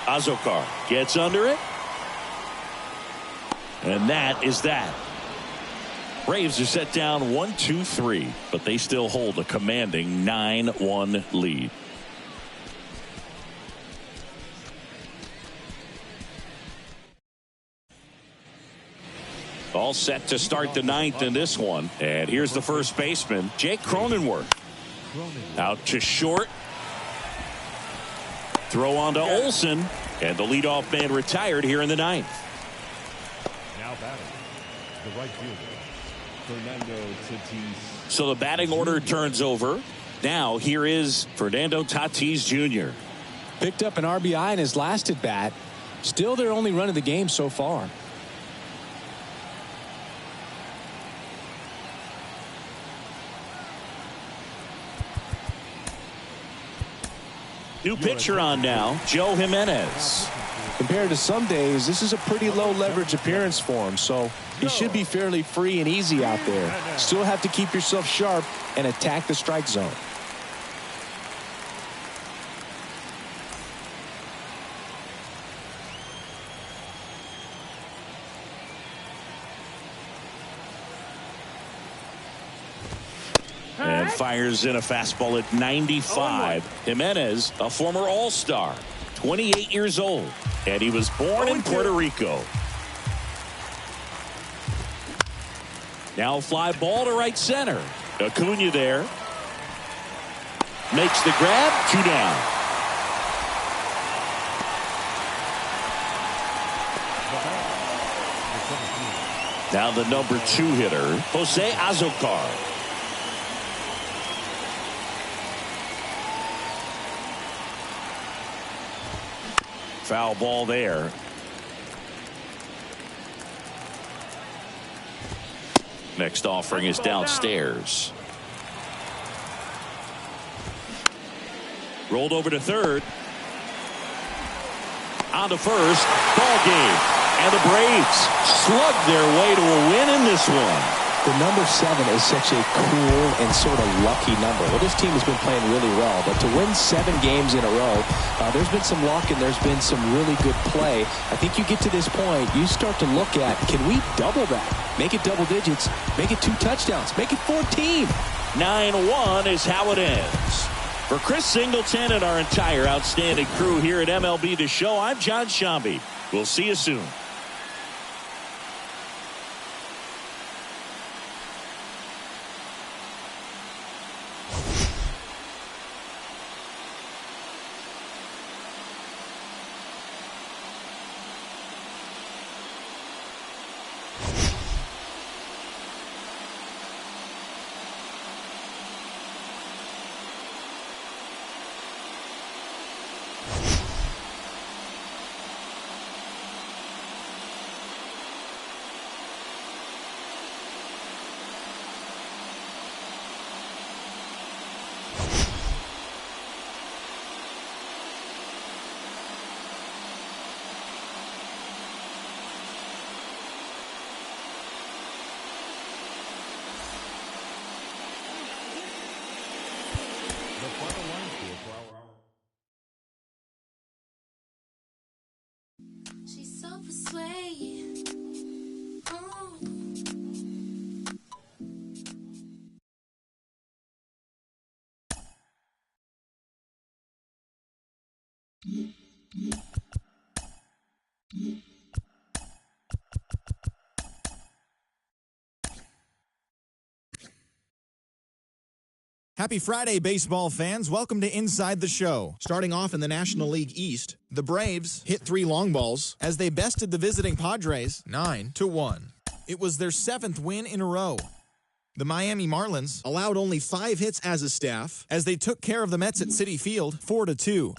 A: Azokar gets under it. And that is that. Braves are set down 1-2-3, but they still hold a commanding 9-1 lead. All set to start the ninth in this one. And here's the first baseman, Jake Cronenworth. Out to short. Throw on to Olsen. And the leadoff man retired here in the ninth.
D: Now batting, the right fielder, Fernando Tatis.
A: So the batting order turns over. Now here is Fernando Tatis Jr.
C: Picked up an RBI in his last at bat. Still their only run of the game so far.
A: New pitcher on now, Joe Jimenez.
C: Compared to some days, this is a pretty low leverage appearance for him, so he should be fairly free and easy out there. Still have to keep yourself sharp and attack the strike zone.
A: And fires in a fastball at 95. Jimenez, a former All-Star, 28 years old, and he was born in Puerto Rico. Now fly ball to right center. Acuna there. Makes the grab, 2 down. Now the number 2 hitter, Jose Azokar. Foul ball there. Next offering is downstairs. Rolled over to third. On to first. Ball game. And the Braves slug their way to a win in this one.
C: The number 7 is such a cool and sort of lucky number. Well, this team has been playing really well, but to win 7 games in a row, there's been some luck and there's been some really good play. I think you get to this point, you start to look at, can we double that? Make it double digits, make it 2 touchdowns, make it 14.
A: 9-1 is how it ends. For Chris Singleton and our entire outstanding crew here at MLB The Show, I'm John Shambi. We'll see you soon.
H: She's so persuasive. Oh.
G: Happy Friday, baseball fans. Welcome to Inside the Show. Starting off in the National League East, the Braves hit 3 long balls as they bested the visiting Padres 9-1. It was their 7th win in a row. The Miami Marlins allowed only 5 hits as a staff as they took care of the Mets at Citi Field 4-2.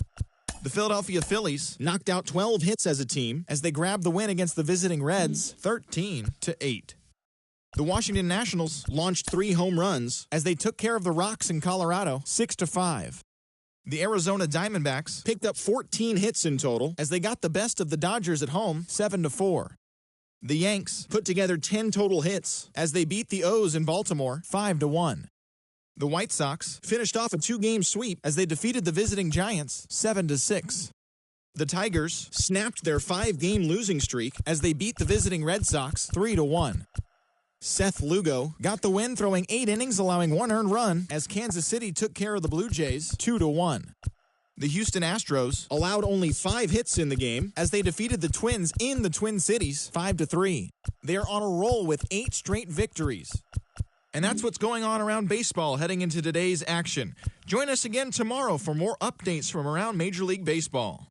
G: The Philadelphia Phillies knocked out 12 hits as a team as they grabbed the win against the visiting Reds 13-8. The Washington Nationals launched 3 home runs as they took care of the Rocks in Colorado 6-5. The Arizona Diamondbacks picked up 14 hits in total as they got the best of the Dodgers at home 7-4. The Yanks put together 10 total hits as they beat the O's in Baltimore 5-1. The White Sox finished off a 2-game sweep as they defeated the visiting Giants 7-6. The Tigers snapped their 5-game losing streak as they beat the visiting Red Sox 3-1. Seth Lugo got the win, throwing 8 innings, allowing 1 earned run as Kansas City took care of the Blue Jays 2-1. The Houston Astros allowed only 5 hits in the game as they defeated the Twins in the Twin Cities 5-3. They're on a roll with 8 straight victories. And that's what's going on around baseball heading into today's action. Join us again tomorrow for more updates from around Major League Baseball.